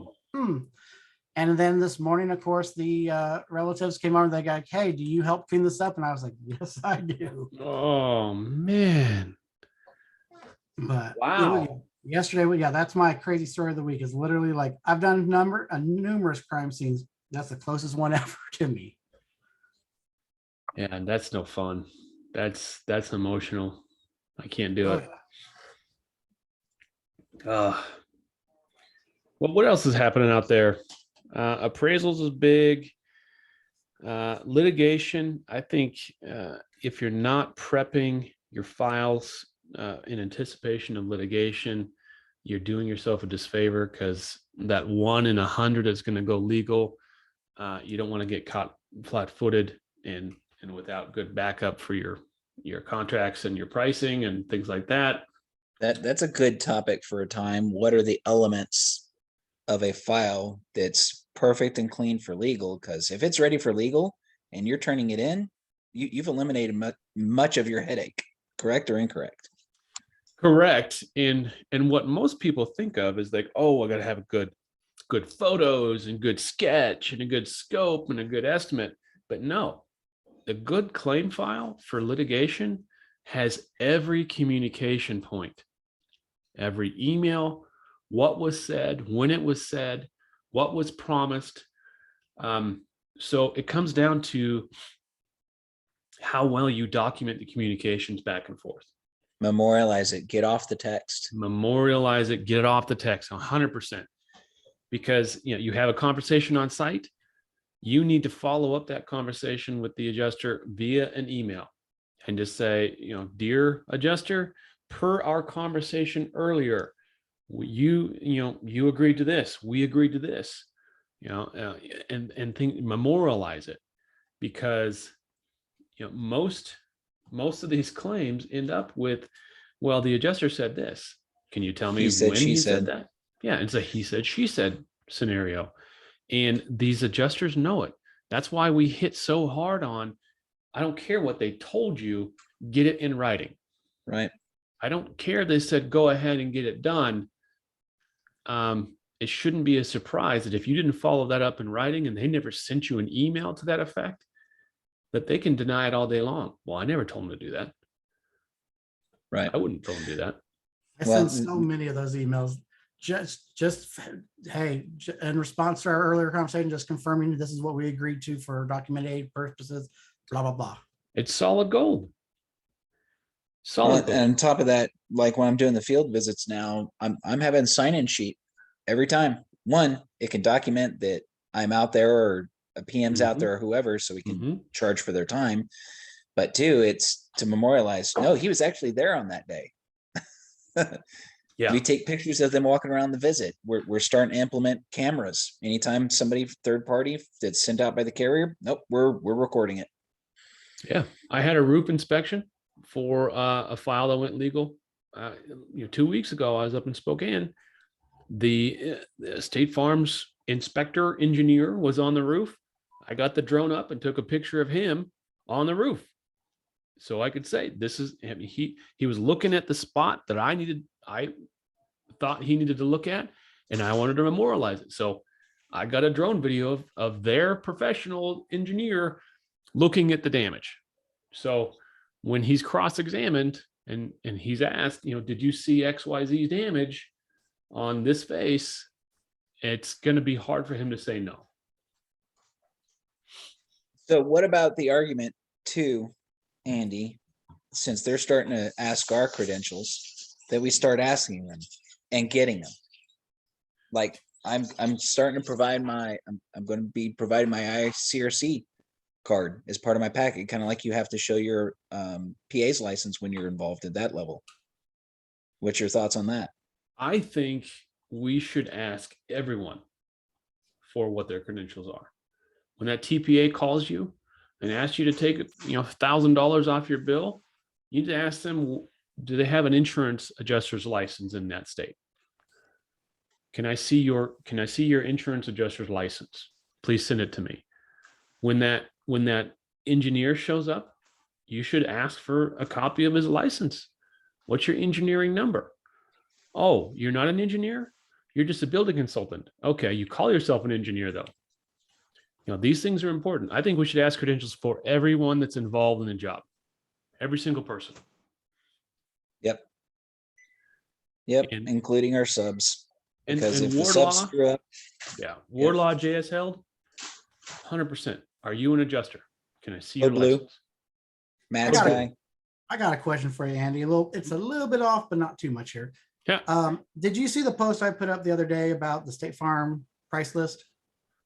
Speaker 3: And then this morning, of course, the relatives came over. They got like, hey, do you help clean this up? And I was like, yes, I do.
Speaker 1: Oh man.
Speaker 3: But
Speaker 1: wow.
Speaker 3: Yesterday, that's my crazy story of the week. Is literally like I've done numerous crime scenes. That's the closest one ever to me.
Speaker 1: Yeah, and that's no fun. That's emotional. I can't do it. Well, what else is happening out there? Appraisals is big. Litigation, I think if you're not prepping your files in anticipation of litigation, you're doing yourself a disfavor, because that 1 in 100 is going to go legal. You don't want to get caught flat-footed and without good backup for your contracts and your pricing and things like that.
Speaker 2: That's a good topic for a time. What are the elements of a file that's perfect and clean for legal? Because if it's ready for legal and you're turning it in, you've eliminated much of your headache. Correct or incorrect?
Speaker 1: Correct. And what most people think of is like, oh, I got to have good photos and good sketch and a good scope and a good estimate. But no, a good claim file for litigation has every communication point, every email, what was said, when it was said, what was promised. So it comes down to how well you document the communications back and forth.
Speaker 2: Memorialize it, get off the text.
Speaker 1: Memorialize it, get it off the text 100%. Because you have a conversation on site, you need to follow up that conversation with the adjuster via an email and just say, dear adjuster, per our conversation earlier, you agreed to this, we agreed to this, and memorialize it, because most of these claims end up with, well, the adjuster said this. Can you tell me
Speaker 2: He said,
Speaker 1: when
Speaker 2: she
Speaker 1: he said
Speaker 2: said.
Speaker 1: that? Yeah, it's a he said, she said scenario. And these adjusters know it. That's why we hit so hard on, I don't care what they told you, get it in writing.
Speaker 2: Right.
Speaker 1: I don't care they said go ahead and get it done. It shouldn't be a surprise that if you didn't follow that up in writing and they never sent you an email to that effect, that they can deny it all day long. Well, I never told them to do that.
Speaker 2: Right.
Speaker 1: I wouldn't tell them to do that.
Speaker 3: I
Speaker 2: Well,
Speaker 3: send so many of those emails. Just hey, in response to our earlier conversation, just confirming this is what we agreed to for document aid purposes, blah, blah, blah.
Speaker 1: It's solid gold. Solid gold.
Speaker 2: And on top of that, like when I'm doing the field visits now, I'm having sign-in sheet every time. One, it can document that I'm out there or a PM's out there or whoever, so we can charge for their time. But two, it's to memorialize, no, he was actually there on that day.
Speaker 1: Yeah.
Speaker 2: We take pictures of them walking around the visit. We're starting to implement cameras. Anytime somebody third party that's sent out by the carrier, nope, we're recording it.
Speaker 1: Yeah. I had a roof inspection for a file that went legal. 2 weeks ago, I was up in Spokane. The State Farm's inspector engineer was on the roof. I got the drone up and took a picture of him on the roof. So I could say, this is, he was looking at the spot that I thought he needed to look at, and I wanted to memorialize it. So I got a drone video of their professional engineer looking at the damage. So when he's cross-examined and he's asked, did you see XYZ damage on this face? It's going to be hard for him to say no.
Speaker 2: So what about the argument too, Andy, since they're starting to ask our credentials, that we start asking them and getting them? Like I'm starting to provide I'm going to be providing my ICRC card as part of my packet, kind of like you have to show your PA's license when you're involved at that level. What's your thoughts on that?
Speaker 1: I think we should ask everyone for what their credentials are. When that TPA calls you and asks you to take $1,000 off your bill, you need to ask them, do they have an insurance adjuster's license in that state? Can I see your insurance adjuster's license? Please send it to me. When that engineer shows up, you should ask for a copy of his license. What's your engineering number? Oh, you're not an engineer? You're just a building consultant. Okay, you call yourself an engineer though. These things are important. I think we should ask credentials for everyone that's involved in the job. Every single person.
Speaker 2: Yep,
Speaker 1: And
Speaker 2: including our subs. Because if the
Speaker 1: Ward
Speaker 2: subs
Speaker 1: law,
Speaker 2: screw up,
Speaker 1: Ward law JS held, 100%. Are you an adjuster? Can I see
Speaker 2: Or
Speaker 1: your
Speaker 2: blue.
Speaker 1: license?
Speaker 2: Matt's
Speaker 3: I got it.
Speaker 2: guy.
Speaker 3: I got a question for you, Andy. It's a little bit off, but not too much here.
Speaker 1: Yeah.
Speaker 3: Did you see the post I put up the other day about the State Farm price list?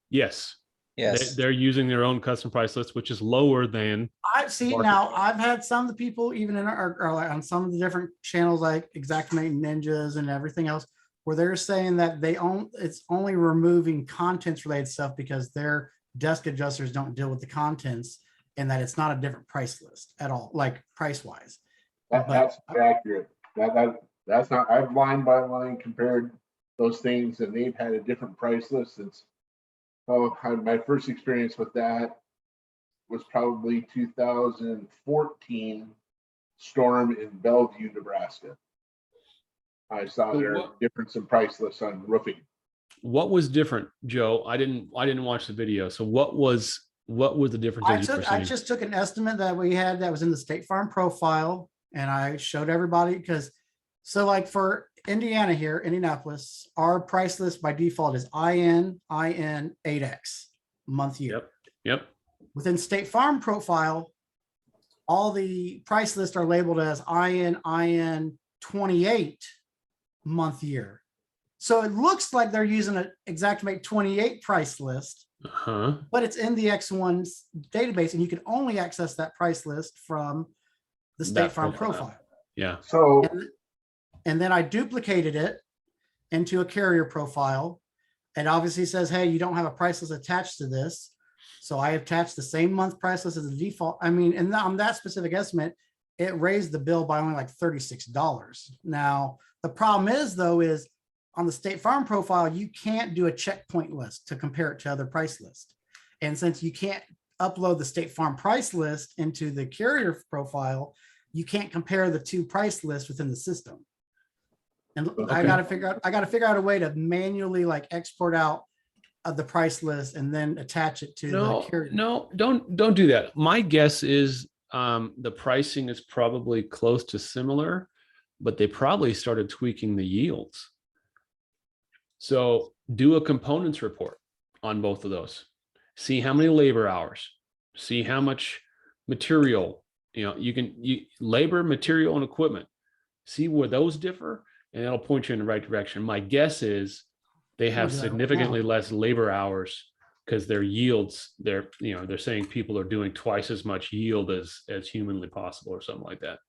Speaker 1: Yes.
Speaker 2: Yes.
Speaker 1: They're using their own custom price list, which is lower than.
Speaker 3: I've seen now. I've had some of the people even in our like on some of the different channels like Xactimate Ninjas and everything else, where they're saying that it's only removing contents related stuff because their desk adjusters don't deal with the contents, and that it's not a different price list at all, like price wise.
Speaker 4: That's accurate. That's not, I've line by line compared those things, and they've had a different price list since, my first experience with that was probably 2014 storm in Bellevue, Nebraska. I saw their difference in price lists on roofing.
Speaker 1: What was different, Joe? I didn't watch the video. So what was the difference?
Speaker 3: I just took an estimate that we had that was in the State Farm profile and I showed everybody because, so like for Indiana here, Indianapolis, our price list by default is IN 8X month year.
Speaker 1: Yep. Yep.
Speaker 3: Within State Farm profile, all the price lists are labeled as IN 28 month year. So it looks like they're using an Xactimate 28 price list,
Speaker 1: Uh-huh.
Speaker 3: but it's in the X1's database, and you can only access that price list from the State
Speaker 1: That
Speaker 3: Farm
Speaker 1: profile.
Speaker 3: profile.
Speaker 1: Yeah.
Speaker 4: So,
Speaker 3: And then I duplicated it into a carrier profile. And obviously says, hey, you don't have a price list attached to this. So I attached the same month price list as the default. I mean, and on that specific estimate, it raised the bill by only like $36. Now, the problem is though, is on the State Farm profile, you can't do a checkpoint list to compare it to other price lists. And since you can't upload the State Farm price list into the carrier profile, you can't compare the two price lists within the system. And I
Speaker 1: Okay.
Speaker 3: got to figure out a way to manually like export out the price list and then attach it to the carrier.
Speaker 1: No, don't do that. My guess is the pricing is probably close to similar, but they probably started tweaking the yields. So do a components report on both of those. See how many labor hours, see how much material, labor, material, and equipment, see where those differ, and it'll point you in the right direction. My guess is they have
Speaker 3: do that right
Speaker 1: significantly
Speaker 3: now.
Speaker 1: less labor hours because their yields, they're saying people are doing twice as much yield as humanly possible or something like that.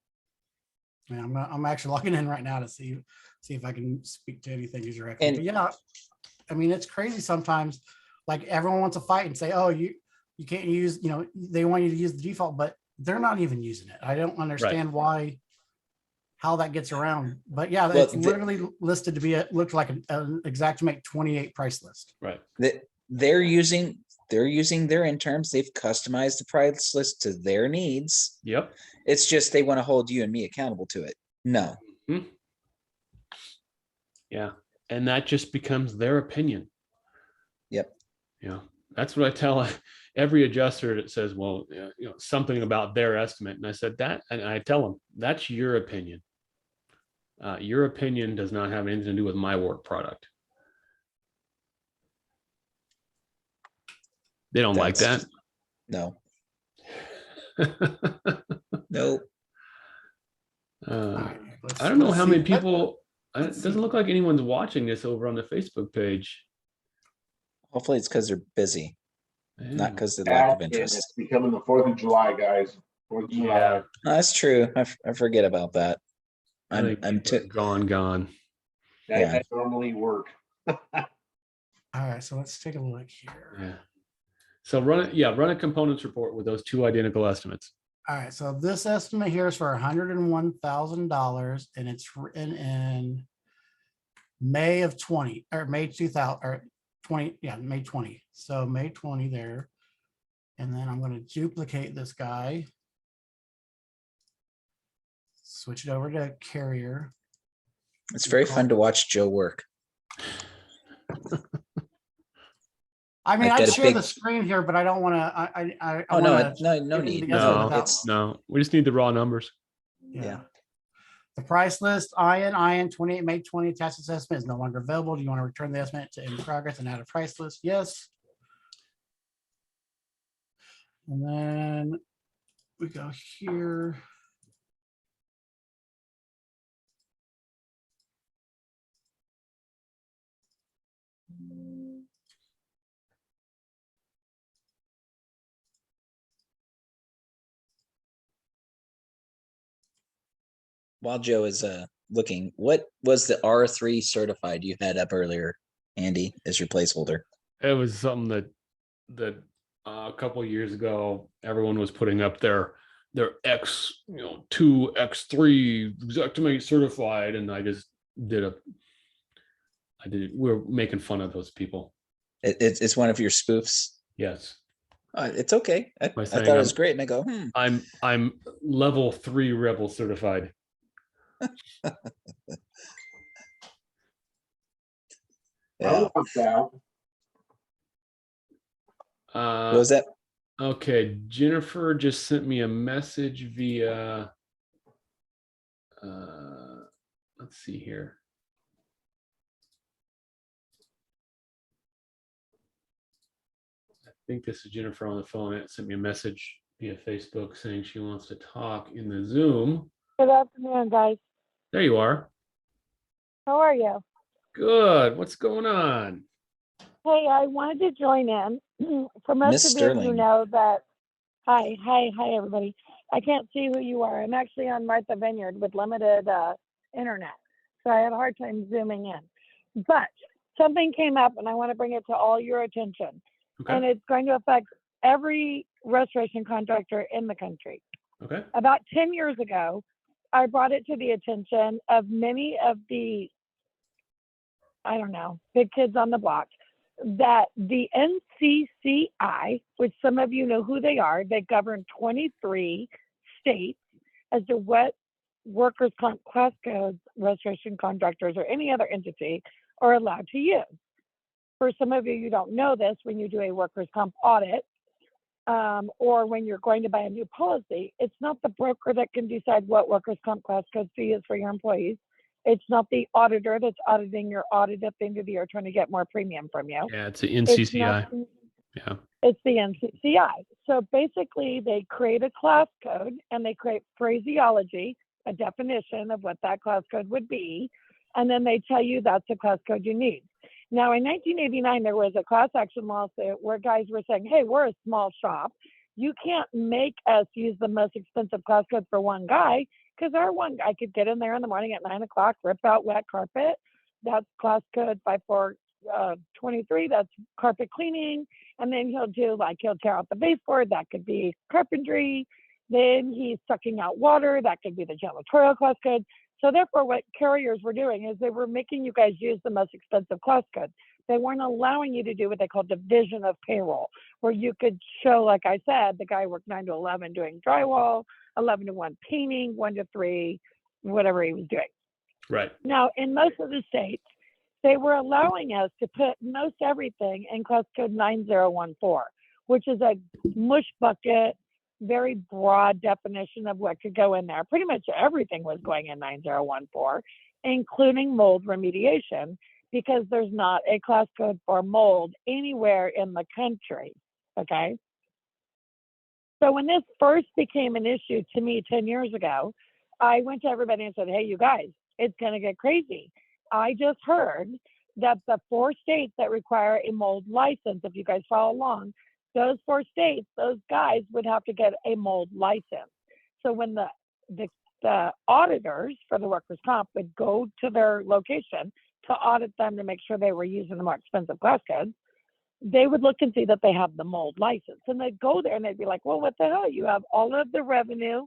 Speaker 3: Yeah, I'm actually logging in right now to see if I can speak to anything directly.
Speaker 2: And-
Speaker 3: But yeah, I mean, it's crazy sometimes. Like everyone wants to fight and say, oh, you can't use, they want you to use the default, but they're not even using it. I don't understand how that gets around. But yeah,
Speaker 2: Well,
Speaker 3: it's literally listed to be, it looked like an Xactimate 28 price list.
Speaker 1: Right.
Speaker 2: They're using their end terms. They've customized the price list to their needs.
Speaker 1: Yep.
Speaker 2: It's just they want to hold you and me accountable to it. No.
Speaker 1: Yeah. And that just becomes their opinion.
Speaker 2: Yep.
Speaker 1: That's what I tell every adjuster that says, well, something about their estimate. And I said that, and I tell them, that's your opinion. Your opinion does not have anything to do with my work product. They don't like that.
Speaker 2: No. Nope.
Speaker 3: All right,
Speaker 1: I don't know
Speaker 3: let's
Speaker 1: how
Speaker 3: see.
Speaker 1: many people, it
Speaker 3: let's
Speaker 1: doesn't
Speaker 3: see.
Speaker 1: look like anyone's watching this over on the Facebook page.
Speaker 2: Hopefully it's because they're busy, not
Speaker 1: Yeah.
Speaker 2: because of lack of
Speaker 4: and
Speaker 2: interest.
Speaker 4: it's becoming the 4th of July, guys. 4th of July.
Speaker 1: Yeah.
Speaker 2: No, that's true. I forget about that.
Speaker 1: I think
Speaker 2: I'm
Speaker 1: people are
Speaker 2: too.
Speaker 1: gone.
Speaker 2: Yeah.
Speaker 4: I normally work.
Speaker 3: All right, so let's take a look here.
Speaker 1: Yeah. So run a components report with those two identical estimates.
Speaker 3: All right, so this estimate here is for $101,000, and it's written in May of 20 or May 2000 or 20. Yeah, May 20. So May 20 there. And then I'm going to duplicate this guy. Switch it over to carrier.
Speaker 2: It's very fun to watch Joe work.
Speaker 3: I mean,
Speaker 2: I've
Speaker 3: I'd
Speaker 2: got a
Speaker 3: share
Speaker 2: big-
Speaker 3: the screen here, but I don't want to. I
Speaker 2: Oh no,
Speaker 3: wanna
Speaker 2: no
Speaker 3: give you
Speaker 2: need.
Speaker 3: the estimate
Speaker 1: No,
Speaker 3: without-
Speaker 1: no, we just need the raw numbers.
Speaker 2: Yeah.
Speaker 3: The price list, IN 28 May 20 attached assessment is no longer available. Do you want to return the estimate to in progress and add a price list? Yes. And then we go here.
Speaker 2: While Joe is looking, what was the R3 certified you had up earlier, Andy, as your placeholder?
Speaker 1: It was something that a couple of years ago, everyone was putting up their X, 2, X3 Xactimate certified, and I just did we're making fun of those people.
Speaker 2: It's one of your spoofs.
Speaker 1: Yes.
Speaker 2: It's okay. I
Speaker 1: By
Speaker 2: thought
Speaker 1: saying
Speaker 2: it was great, and I go,
Speaker 1: I'm level 3 Rebel certified.
Speaker 2: yeah.
Speaker 4: I want that.
Speaker 2: What was that?
Speaker 1: Okay, Jennifer just sent me a message via let's see here. I think this is Jennifer on the phone. It sent me a message via Facebook saying she wants to talk in the Zoom.
Speaker 5: Good afternoon, guys.
Speaker 1: There you are.
Speaker 5: How are you?
Speaker 1: Good. What's going on?
Speaker 5: Hey, I wanted to join in. For
Speaker 2: Miss
Speaker 5: most of you who
Speaker 2: Sterling.
Speaker 5: know that, hi, everybody. I can't see who you are. I'm actually on Martha Vineyard with limited internet, so I had a hard time zooming in. But something came up, and I want to bring it to all your attention.
Speaker 1: Okay.
Speaker 5: And it's going to affect every restoration contractor in the country.
Speaker 1: Okay.
Speaker 5: About 10 years ago, I brought it to the attention of many of the, I don't know, big kids on the block, that the NCCI, which some of you know who they are, they govern 23 states as to what workers' comp class codes, restoration contractors, or any other entity are allowed to use. For some of you, you don't know this, when you do a workers' comp audit, or when you're going to buy a new policy, it's not the broker that can decide what workers' comp class codes to use for your employees. It's not the auditor that's auditing your audit at the end of the year trying to get more premium from you.
Speaker 1: Yeah, it's the
Speaker 5: It's not,
Speaker 1: NCCI. Yeah.
Speaker 5: it's the NCCI. So basically, they create a class code and they create phraseology, a definition of what that class code would be, and then they tell you that's the class code you need. Now, in 1989, there was a class action lawsuit where guys were saying, hey, we're a small shop. You can't make us use the most expensive class code for one guy, because our one guy could get in there in the morning at 9 o'clock, rip out wet carpet. That's class code 5423. That's carpet cleaning. And then he'll tear out the baseboard. That could be carpentry. Then he's sucking out water. That could be the janitorial class code. So therefore, what carriers were doing is they were making you guys use the most expensive class code. They weren't allowing you to do what they call division of payroll, where you could show, like I said, the guy worked 9 to 11 doing drywall, 11 to 1 painting, 1 to 3, whatever he was doing.
Speaker 1: Right.
Speaker 5: Now, in most of the states, they were allowing us to put most everything in class code 9014, which is a mush bucket, very broad definition of what could go in there. Pretty much everything was going in 9014, including mold remediation, because there's not a class code for mold anywhere in the country. Okay. So when this first became an issue to me 10 years ago, I went to everybody and said, hey, you guys, it's going to get crazy. I just heard that the 4 states that require a mold license, if you guys follow along, those 4 states, those guys would have to get a mold license. So when the auditors for the workers' comp would go to their location to audit them to make sure they were using the more expensive class codes, they would look and see that they have the mold license. And they'd go there and they'd be like, well, what the hell? You have all of the revenue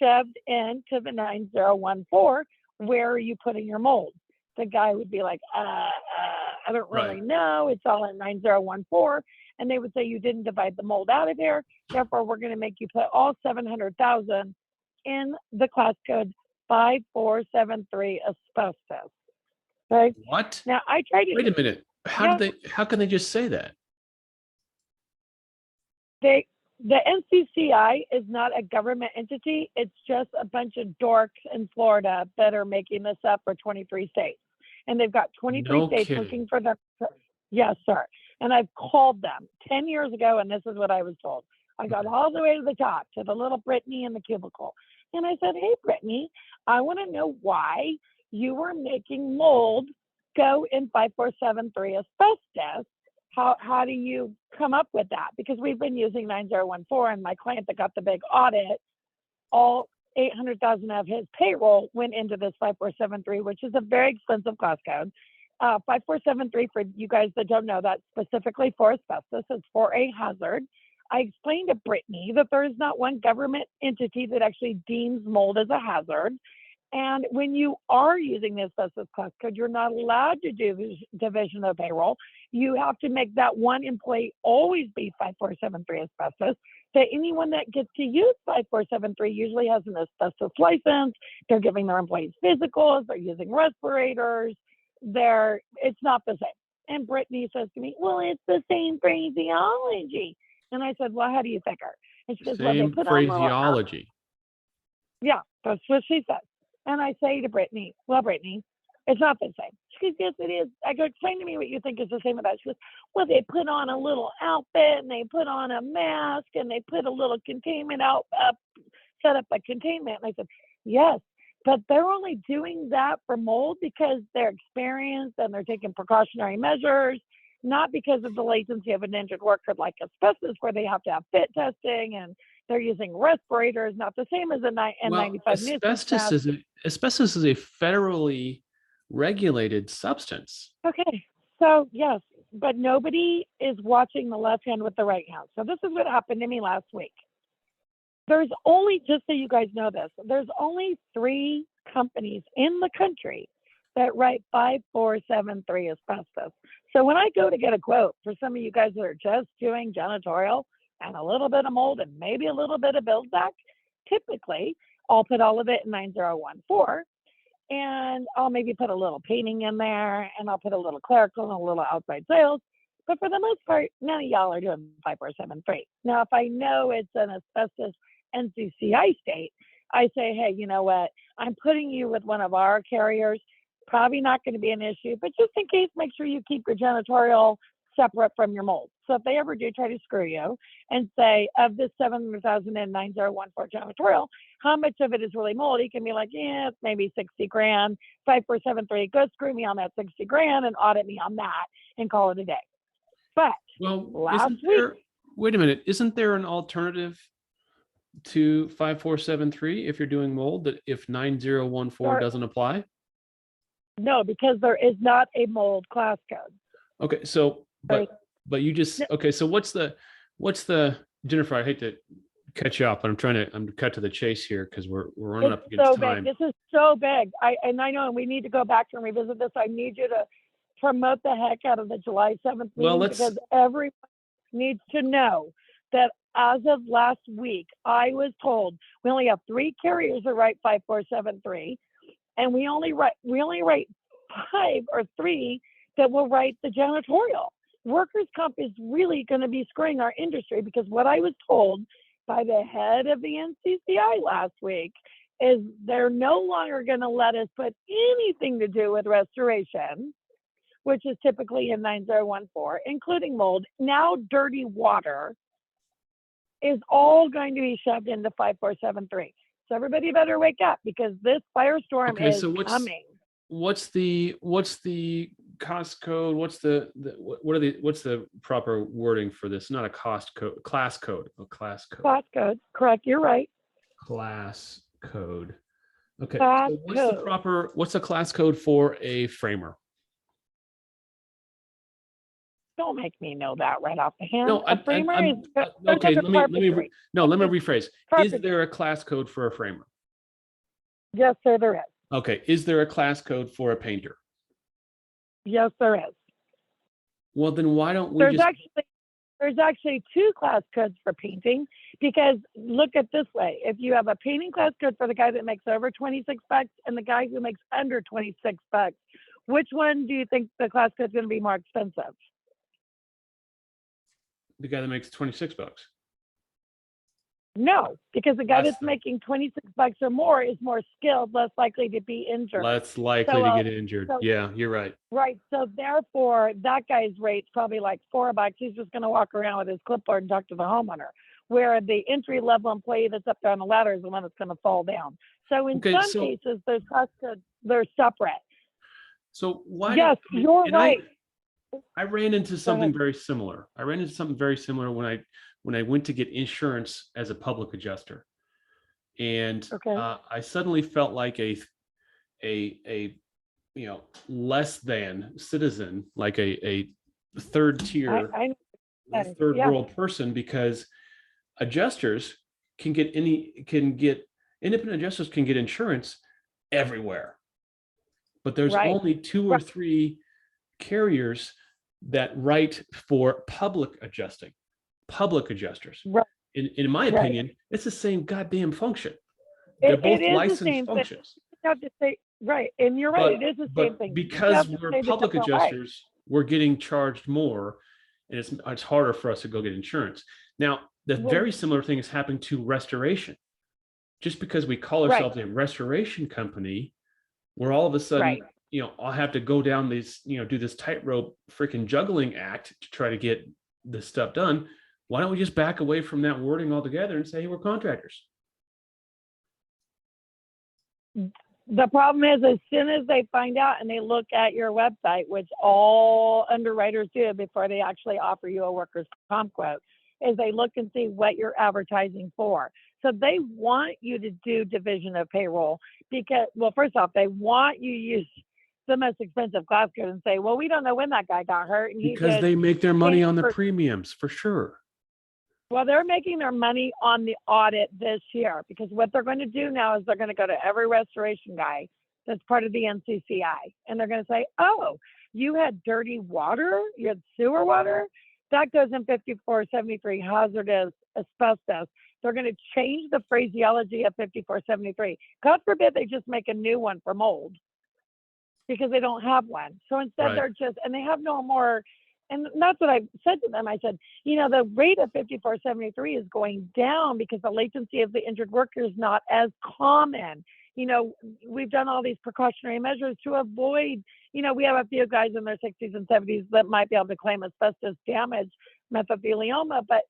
Speaker 5: shoved into the 9014. Where are you putting your mold? The guy would be like, I don't really know. It's all in 9014. And they would say, you didn't divide the mold out of there. Therefore, we're going to make you put all 700,000 in the class code 5473 asbestos. Okay.
Speaker 1: What?
Speaker 5: Now I tried to
Speaker 1: Wait a minute. How can they just say that?
Speaker 5: The NCCI is not a government entity. It's just a bunch of dorks in Florida that are making this up for 23 states. And they've got 23 states looking for them. Yes, sir. And I've called them 10 years ago, and this is what I was told. I got all the way to the top, to the little Brittany in the cubicle. And I said, hey, Brittany, I want to know why you were making mold go in 5473 asbestos. How do you come up with that? Because we've been using 9014, and my client that got the big audit, all 800,000 of his payroll went into this 5473, which is a very expensive class code. 5473, for you guys that don't know, that's specifically for asbestos. It's for a hazard. I explained to Brittany that there is not one government entity that actually deems mold as a hazard. And when you are using the asbestos class code, you're not allowed to do division of payroll. You have to make that one employee always be 5473 asbestos. So anyone that gets to use 5473 usually has an asbestos license. They're giving their employees physicals. They're using respirators. It's not the same. And Brittany says to me, well, it's the same phraseology. And I said, well, how do you figure? And she goes, well, they
Speaker 1: Same
Speaker 5: put
Speaker 1: phraseology.
Speaker 5: Yeah, that's what she said. And I say to Brittany, well, Brittany, it's not the same. She goes, yes, it is. I go, explain to me what you think is the same about it. She goes, well, they put on a little outfit and they put on a mask and they put a little containment set up a containment. And I said, yes, but they're only doing that for mold because they're experienced and they're taking precautionary measures, not because of the latency of an injured worker like asbestos, where they have to have fit testing and they're using respirators, not the same as a N95 nuisance mask.
Speaker 1: Asbestos is a federally regulated substance.
Speaker 5: Okay, so yes, but nobody is watching the left hand with the right hand. So this is what happened to me last week. There's only, just so you guys know this, there's only 3 companies in the country that write 5473 asbestos. So when I go to get a quote for some of you guys that are just doing janitorial and a little bit of mold and maybe a little bit of build back, typically I'll put all of it in 9014. And I'll maybe put a little painting in there, and I'll put a little clerical and a little outside sales. But for the most part, none of y'all are doing 5473. Now, if I know it's an asbestos NCCI state, I say, hey, you know what? I'm putting you with one of our carriers. Probably not going to be an issue, but just in case, make sure you keep your janitorial separate from your mold. So if they ever do try to screw you and say, of this 700,000 and 9014 janitorial, how much of it is really mold? He can be like, yeah, it's maybe 60 grand, 5473. Go screw me on that 60 grand and audit me on that and call it a day. But last week,
Speaker 1: wait a minute, isn't there an alternative to 5473 if you're doing mold, that if 9014 doesn't apply?
Speaker 5: No, because there is not a mold class code.
Speaker 1: Okay, so but you just, okay, so what's the Jennifer, I hate to catch you up, but I'm cut to the chase here because we're running up against time.
Speaker 5: This is so big. I know, and we need to go back and revisit this. I need you to promote the heck out of the July 7th meeting, because everyone needs to know that as of last week, I was told we only have 3 carriers that write 5473, and we only write 5 or 3 that will write the janitorial. Workers' comp is really going to be screwing our industry, because what I was told by the head of the NCCI last week is they're no longer going to let us put anything to do with restoration, which is typically in 9014, including mold. Now dirty water is all going to be shoved into 5473. So everybody better wake up, because this firestorm is coming.
Speaker 1: What's the cost code? What's the proper wording for this? Not a cost code, class code. Class code.
Speaker 5: Class code. Correct. You're right.
Speaker 1: Class code. Okay.
Speaker 5: Class
Speaker 1: so what's the class code for a framer?
Speaker 5: Don't make me know that right off the hand.
Speaker 1: No,
Speaker 5: a framer is
Speaker 1: okay. Let me rephrase. Is there a class code for a framer?
Speaker 5: Yes, sir, there is.
Speaker 1: Okay. Is there a class code for a painter?
Speaker 5: Yes, there is.
Speaker 1: Well, then why don't we
Speaker 5: there's actually 2 class codes for painting, because look at this way. If you have a painting class code for the guy that makes over 26 bucks and the guy who makes under 26 bucks, which one do you think the class code is going to be more expensive?
Speaker 1: The guy that makes 26 bucks.
Speaker 5: No, because the guy that's making 26 bucks or more is more skilled, less likely to be injured.
Speaker 1: Less likely to get injured. Yeah, you're right.
Speaker 5: Right. So therefore, that guy's rate's probably like $4. He's just going to walk around with his clipboard and talk to the homeowner. Where the entry level employee that's up there on the ladder is the one that's going to fall down. So in some cases, those cost codes, they're separate.
Speaker 1: So why?
Speaker 5: Yes, you're right.
Speaker 1: I ran into something very similar. When I went to get insurance as a public adjuster, and I suddenly felt like a less than citizen, like a third tier, third world person, because adjusters independent adjusters can get insurance everywhere, but there's only 2 or 3 carriers that write for public adjusters.
Speaker 5: Right.
Speaker 1: In my opinion, it's the same goddamn function. They're both licensed functions.
Speaker 5: You have to say, right, and you're right, it is the same thing.
Speaker 1: Because we're public adjusters, we're getting charged more, and it's harder for us to go get insurance. Now, the very similar thing is happening to restoration. just because we call
Speaker 5: Right.
Speaker 1: ourselves a restoration company, we're all of a sudden,
Speaker 5: Right.
Speaker 1: I'll have to go down this, do this tightrope freaking juggling act to try to get this stuff done. Why don't we just back away from that wording altogether and say, hey, we're contractors?
Speaker 5: The problem is, as soon as they find out and they look at your website, which all underwriters do before they actually offer you a workers' comp quote, is they look and see what you're advertising for. So they want you to do division of payroll because, well, first off, they want you to use the most expensive class code and say, well, we don't know when that guy got hurt. And
Speaker 1: Because
Speaker 5: he
Speaker 1: they make their money on the
Speaker 5: for-
Speaker 1: premiums, for sure.
Speaker 5: Well, they're making their money on the audit this year, because what they're going to do now is they're going to go to every restoration guy that's part of the NCCI, and they're going to say, oh, you had dirty water, you had sewer water, that goes in 5473, hazardous asbestos. They're going to change the phraseology of 5473. God forbid they just make a new one for mold, because they don't have one. So instead
Speaker 1: Right.
Speaker 5: they're just, and they have no more. And that's what I said to them. I said, the rate of 5473 is going down because the latency of the injured worker is not as common. We've done all these precautionary measures to avoid, we have a few guys in their 60s and 70s that might be able to claim asbestos damage, mesothelioma, but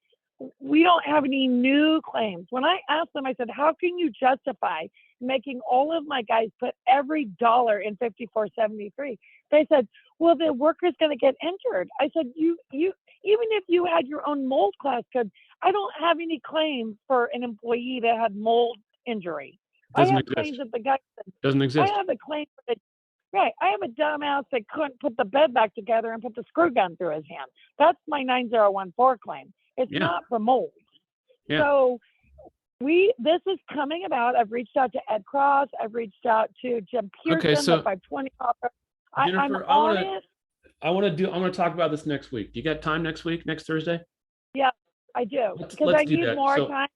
Speaker 5: we don't have any new claims. When I asked them, I said, how can you justify making all of my guys put every dollar in 5473? They said, well, the worker's going to get injured. I said, you, even if you had your own mold class code, I don't have any claim for an employee that had mold injury.
Speaker 1: Doesn't
Speaker 5: I have
Speaker 1: exist.
Speaker 5: claims that the guy said,
Speaker 1: Doesn't exist.
Speaker 5: I have a claim for the, right. I have a dumbass that couldn't put the bed back together and put the screw gun through his hand. That's my 9014 claim. It's
Speaker 1: Yeah.
Speaker 5: not for mold.
Speaker 1: Yeah.
Speaker 5: So this is coming about. I've reached out to Ed Cross. I've reached out to Jim Pearson,
Speaker 1: Okay, so
Speaker 5: the 520 offer. I'm
Speaker 1: Jennifer,
Speaker 5: on it.
Speaker 1: I want to talk about this next week. You got time next week, next Thursday?
Speaker 5: I do,
Speaker 1: Let's
Speaker 5: because I
Speaker 1: do
Speaker 5: need
Speaker 1: that.
Speaker 5: more
Speaker 1: So-
Speaker 5: time.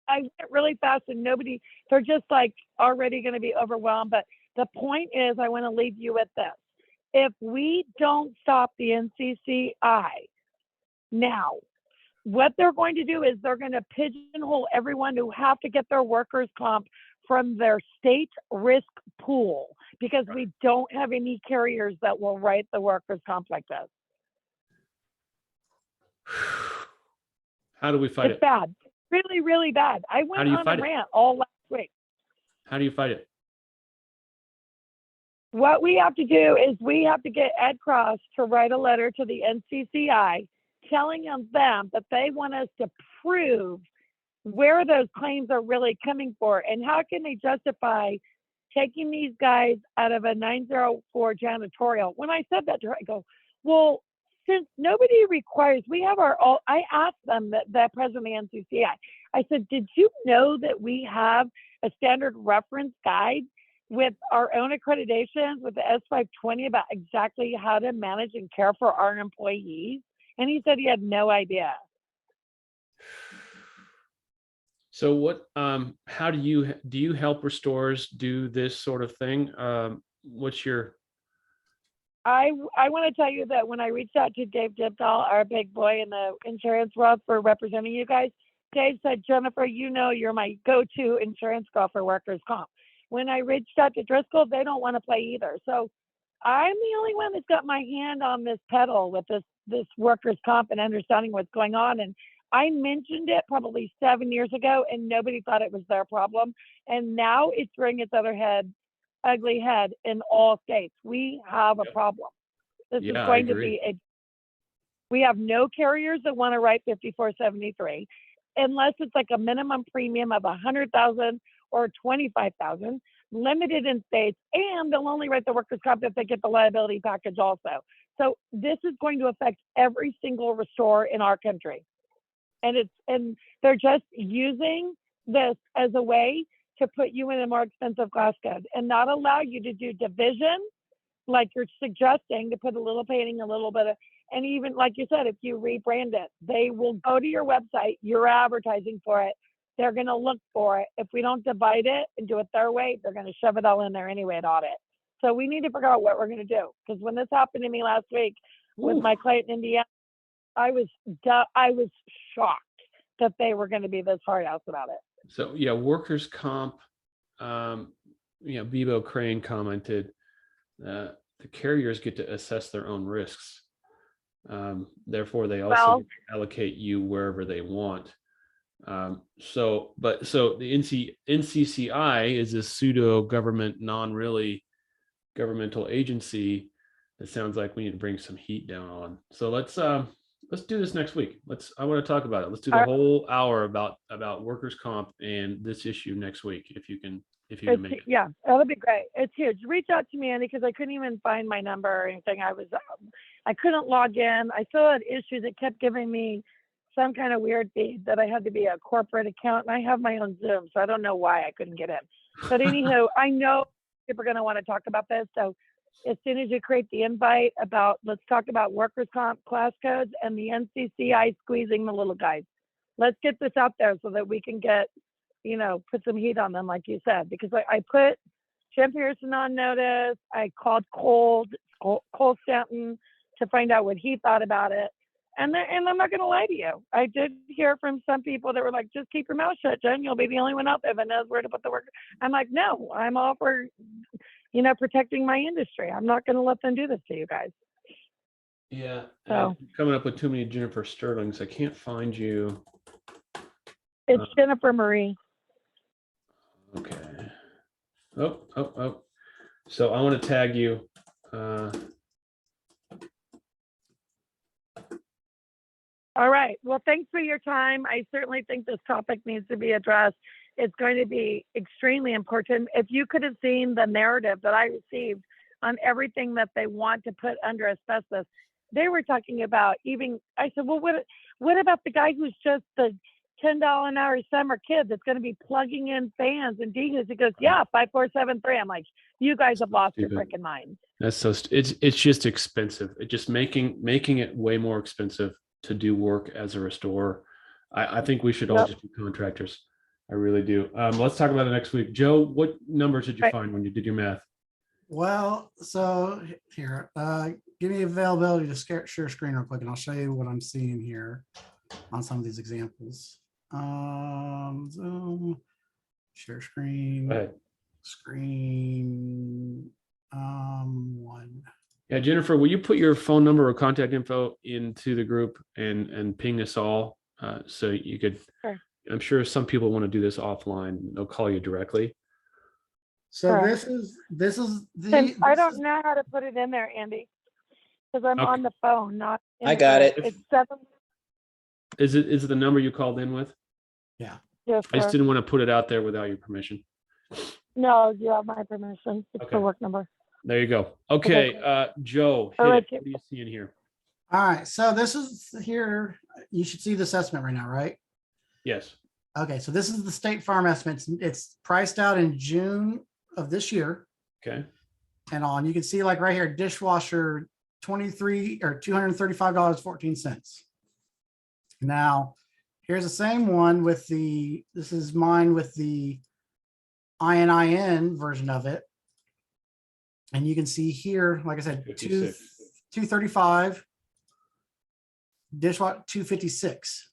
Speaker 5: I went really fast and they're just like already going to be overwhelmed. But the point is, I want to leave you with this. If we don't stop the NCCI now, what they're going to do is they're going to pigeonhole everyone who have to get their workers' comp from their state risk pool, because we don't have any carriers that will write the workers' comp like this.
Speaker 1: How do we fight
Speaker 5: It's
Speaker 1: it?
Speaker 5: bad, really, really bad. I went
Speaker 1: do you
Speaker 5: on a
Speaker 1: fight it?
Speaker 5: rant all last week.
Speaker 1: How do you fight it?
Speaker 5: What we have to do is we have to get Ed Cross to write a letter to the NCCI telling them that they want us to prove where those claims are really coming for, and how can they justify taking these guys out of a 904 janitorial. When I said that to her, I go, well, since nobody requires, we have I asked them, that president of the NCCI, I said, did you know that we have a standard reference guide with our own accreditations with the S520 about exactly how to manage and care for our employees? And he said he had no idea.
Speaker 1: So what, how do you help restorers do this sort of thing? What's your?
Speaker 5: I want to tell you that when I reached out to Dave Dibdahl, our big boy in the insurance world, for representing you guys, Dave said, Jennifer, you're my go-to insurance girl for workers' comp. When I reached out to Driscoll, they don't want to play either. So I'm the only one that's got my hand on this pedal with this workers' comp and understanding what's going on. And I mentioned it probably 7 years ago, and nobody thought it was their problem. And now it's rearing its ugly head in all states. We have a problem. This is going to be we have no carriers that want to write 5473 unless it's like a minimum premium of 100,000 or 25,000, limited in states, and they'll only write the workers' comp if they get the liability package also. So this is going to affect every single restorer in our country. And they're just using this as a way to put you in a more expensive class code and not allow you to do division like you're suggesting, to put a little painting, a little bit of, and even like you said, if you rebrand it, they will go to your website, you're advertising for it, they're going to look for it. If we don't divide it and do it their way, they're going to shove it all in there anyway and audit. So we need to figure out what we're going to do. Because when this happened to me last week with my client in Indiana, I was shocked that they were going to be this hard ass about it.
Speaker 1: So yeah, workers' comp. Bebo Crane commented, the carriers get to assess their own risks. Therefore, they also
Speaker 5: Well,
Speaker 1: get to allocate you wherever they want. So the NCCI is a pseudo government, non-really governmental agency that sounds like we need to bring some heat down on. So let's do this next week. I want to talk about it. Let's do the whole hour about workers' comp and this issue next week, if you can make it.
Speaker 5: yeah, that'll be great. It's huge. Reach out to me, Andy, because I couldn't even find my number or anything. I couldn't log in. I still had issues. It kept giving me some kind of weird feed that I had to be a corporate account, and I have my own Zoom, so I don't know why I couldn't get in. But anywho, I know people are going to want to talk about this. So as soon as you create the invite let's talk about workers' comp class codes and the NCCI squeezing the little guys. Let's get this out there so that we can get, put some heat on them, like you said, because I put Jim Pearson on notice. I called Cole Stanton to find out what he thought about it. And I'm not going to lie to you. I did hear from some people that were like, just keep your mouth shut, Jen. You'll be the only one out there that knows where to put the work. I'm like, no, I'm all for, protecting my industry. I'm not going to let them do this to you guys.
Speaker 1: Yeah.
Speaker 5: So
Speaker 1: coming up with too many Jennifer Sterlings. I can't find you.
Speaker 5: it's Jennifer Marie.
Speaker 1: Okay. Oh. So I want to tag you.
Speaker 5: All right. Well, thanks for your time. I certainly think this topic needs to be addressed. It's going to be extremely important. If you could have seen the narrative that I received on everything that they want to put under asbestos, they were talking about I said, well, what about the guy who's just the $10 an hour summer kid that's going to be plugging in fans and DJs? He goes, yeah, 5473. I'm like, you guys have lost your freaking minds.
Speaker 1: That's so it's just expensive. It just making it way more expensive to do work as a restorer. I think we should all just be contractors. I really do. Let's talk about it next week. Joe, what numbers did you find when you did your math?
Speaker 3: Well, so here, give me availability to share screen real quick, and I'll show you what I'm seeing here on some of these examples. Zoom, share screen,
Speaker 1: Go ahead.
Speaker 3: screen, one.
Speaker 1: Yeah, Jennifer, will you put your phone number or contact info into the group and ping us all so you could?
Speaker 5: Sure.
Speaker 1: I'm sure some people want to do this offline. They'll call you directly.
Speaker 3: So
Speaker 5: Sure.
Speaker 3: this is the.
Speaker 5: I don't know how to put it in there, Andy, because I'm on the phone, not.
Speaker 2: I got it.
Speaker 5: It's 7.
Speaker 1: Is it the number you called in with?
Speaker 3: Yeah.
Speaker 5: Yes,
Speaker 1: I just
Speaker 5: sir.
Speaker 1: didn't want to put it out there without your permission.
Speaker 5: No, you have my permission. It's
Speaker 1: Okay.
Speaker 5: the work number.
Speaker 1: There you go. Okay, Joe, hit
Speaker 5: All right,
Speaker 1: it. What do you see in here?
Speaker 3: All right. So this is here. You should see this estimate right now, right?
Speaker 1: Yes.
Speaker 3: Okay. So this is the State Farm estimate. It's priced out in June of this year.
Speaker 1: Okay.
Speaker 3: And on, you can see like right here, dishwasher, $235.14. Now, here's the same one with this is mine with the ININ version of it. And you can see here, like I said, 235, dishwasher 256.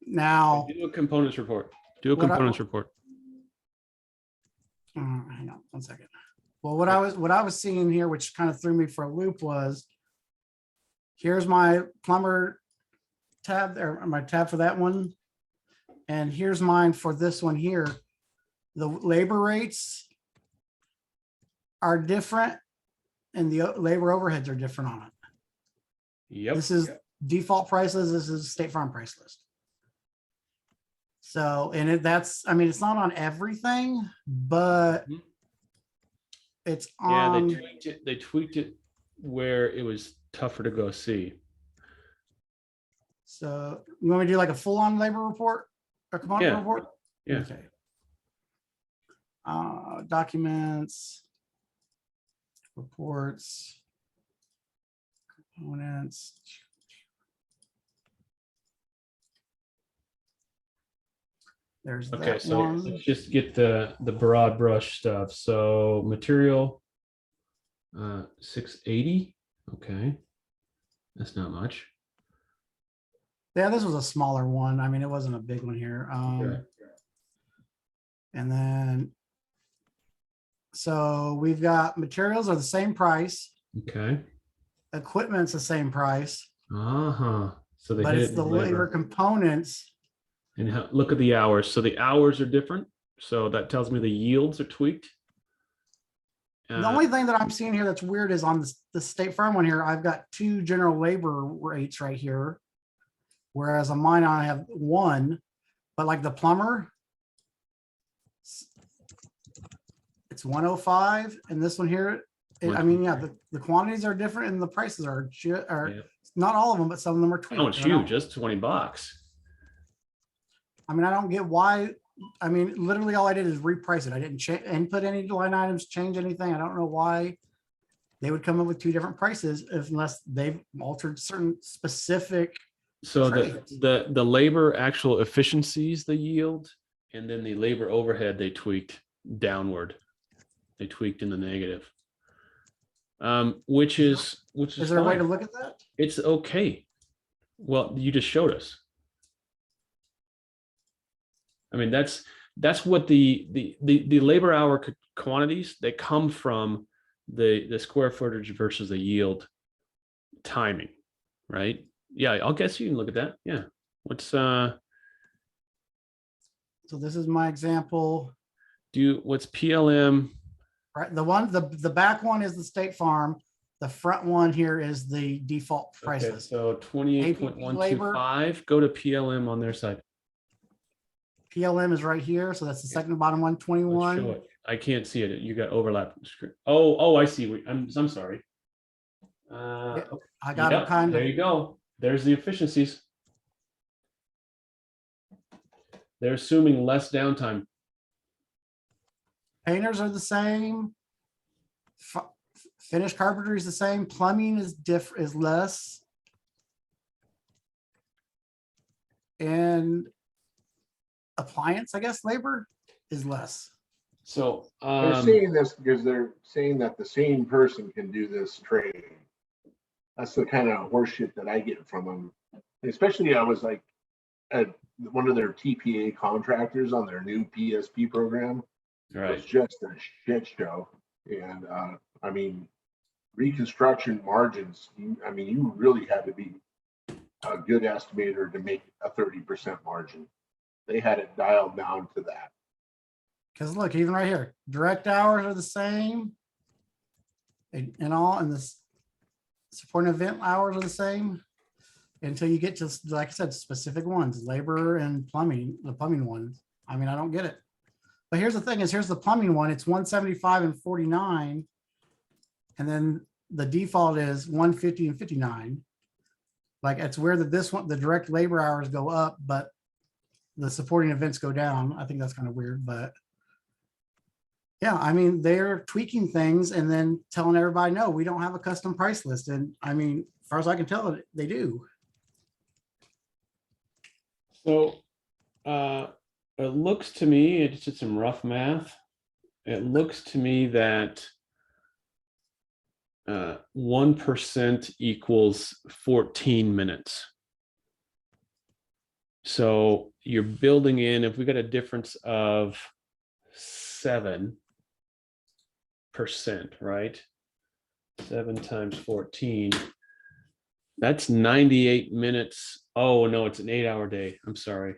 Speaker 3: Now,
Speaker 1: do a components report. Do a components report.
Speaker 3: Hang on 1 second. Well, what I was seeing here, which kind of threw me for a loop, was here's my plumber tab, or my tab for that one, and here's mine for this one here. The labor rates are different, and the labor overheads are different on it.
Speaker 1: Yep.
Speaker 3: This is default price list. This is State Farm price list. So, and it's not on everything, but it's on.
Speaker 1: Yeah, they tweaked it where it was tougher to go see.
Speaker 3: So you want me to do like a full-on labor report or component report?
Speaker 1: Yeah.
Speaker 3: Okay. Documents, reports, components. There's
Speaker 1: Okay,
Speaker 3: that
Speaker 1: so
Speaker 3: one.
Speaker 1: let's just get the broad brush stuff. So material 680. Okay, that's not much.
Speaker 3: Yeah, this was a smaller one. I mean, it wasn't a big one here.
Speaker 1: Okay.
Speaker 3: And then, so we've got materials are the same price,
Speaker 1: Okay.
Speaker 3: equipment's the same price,
Speaker 1: Uh-huh. So they
Speaker 3: but
Speaker 1: hit
Speaker 3: it's
Speaker 1: it
Speaker 3: the
Speaker 1: in
Speaker 3: labor
Speaker 1: labor.
Speaker 3: components.
Speaker 1: And look at the hours. So the hours are different. So that tells me the yields are tweaked.
Speaker 3: The only thing that I'm seeing here that's weird is on the State Farm one here, I've got 2 general labor rates right here. Whereas on mine, I have 1, but like the plumber, it's 105, and this one here, I mean, yeah, the quantities are different and the prices are
Speaker 1: Yeah.
Speaker 3: not all of them, but some of them are tweaked.
Speaker 1: Oh, it's huge. Just $20.
Speaker 3: I mean, I don't get why. I mean, literally all I did is reprice it. I didn't input any line items, change anything. I don't know why they would come up with 2 different prices unless they've altered certain specific.
Speaker 1: So
Speaker 3: trades.
Speaker 1: the labor actual efficiencies, the yield, and then the labor overhead, they tweaked downward. They tweaked in the negative. Which is
Speaker 3: Is there a way to
Speaker 1: fine.
Speaker 3: look at that?
Speaker 1: It's okay. Well, you just showed us. I mean, that's what the labor hour quantities, they come from the square footage versus the yield timing, right? Yeah, I'll guess you can look at that. Yeah. What's
Speaker 3: So this is my example.
Speaker 1: what's PLM?
Speaker 3: Right, the back one is the State Farm. The front one here is the default price
Speaker 1: Okay,
Speaker 3: list.
Speaker 1: so 28.125. Go to PLM on their side.
Speaker 3: PLM is right here, so that's the second to bottom one,
Speaker 1: Let's show
Speaker 3: 21.
Speaker 1: it. I can't see it. You got overlap screen. Oh, I see. I'm sorry.
Speaker 3: I got
Speaker 1: Yep,
Speaker 3: it kind
Speaker 1: there
Speaker 3: of.
Speaker 1: you go. There's the efficiencies. They're assuming less downtime.
Speaker 3: Painters are the same. Finished carpentry is the same. Plumbing is less. And appliance, I guess, labor is less.
Speaker 1: So
Speaker 4: They're saying this because they're saying that the same person can do this trade. That's the kind of horseshit that I get from them. Especially, I was like at one of their TPA contractors on their new PSP program. It was
Speaker 1: right.
Speaker 4: just a shit show. And I mean, reconstruction margins, you really had to be a good estimator to make a 30% margin. They had it dialed down to that.
Speaker 3: Because look, even right here, direct hours are the same. And the supporting event hours are the same until you get to, like I said, specific ones, labor and plumbing, the plumbing ones. I mean, I don't get it. But here's the thing is, here's the plumbing one. It's 175 and 49. And then the default is 150 and 59. Like it's where this one, the direct labor hours go up, but the supporting events go down. I think that's kind of weird, but yeah, I mean, they're tweaking things and then telling everybody, no, we don't have a custom price list. And I mean, as far as I can tell, they do.
Speaker 1: So it looks to me, it's just some rough math. It looks to me that 1% equals 14 minutes. So you're building in, if we got a difference of 7%, right? 7 times 14, that's 98 minutes. Oh no, it's an 8-hour day. I'm sorry.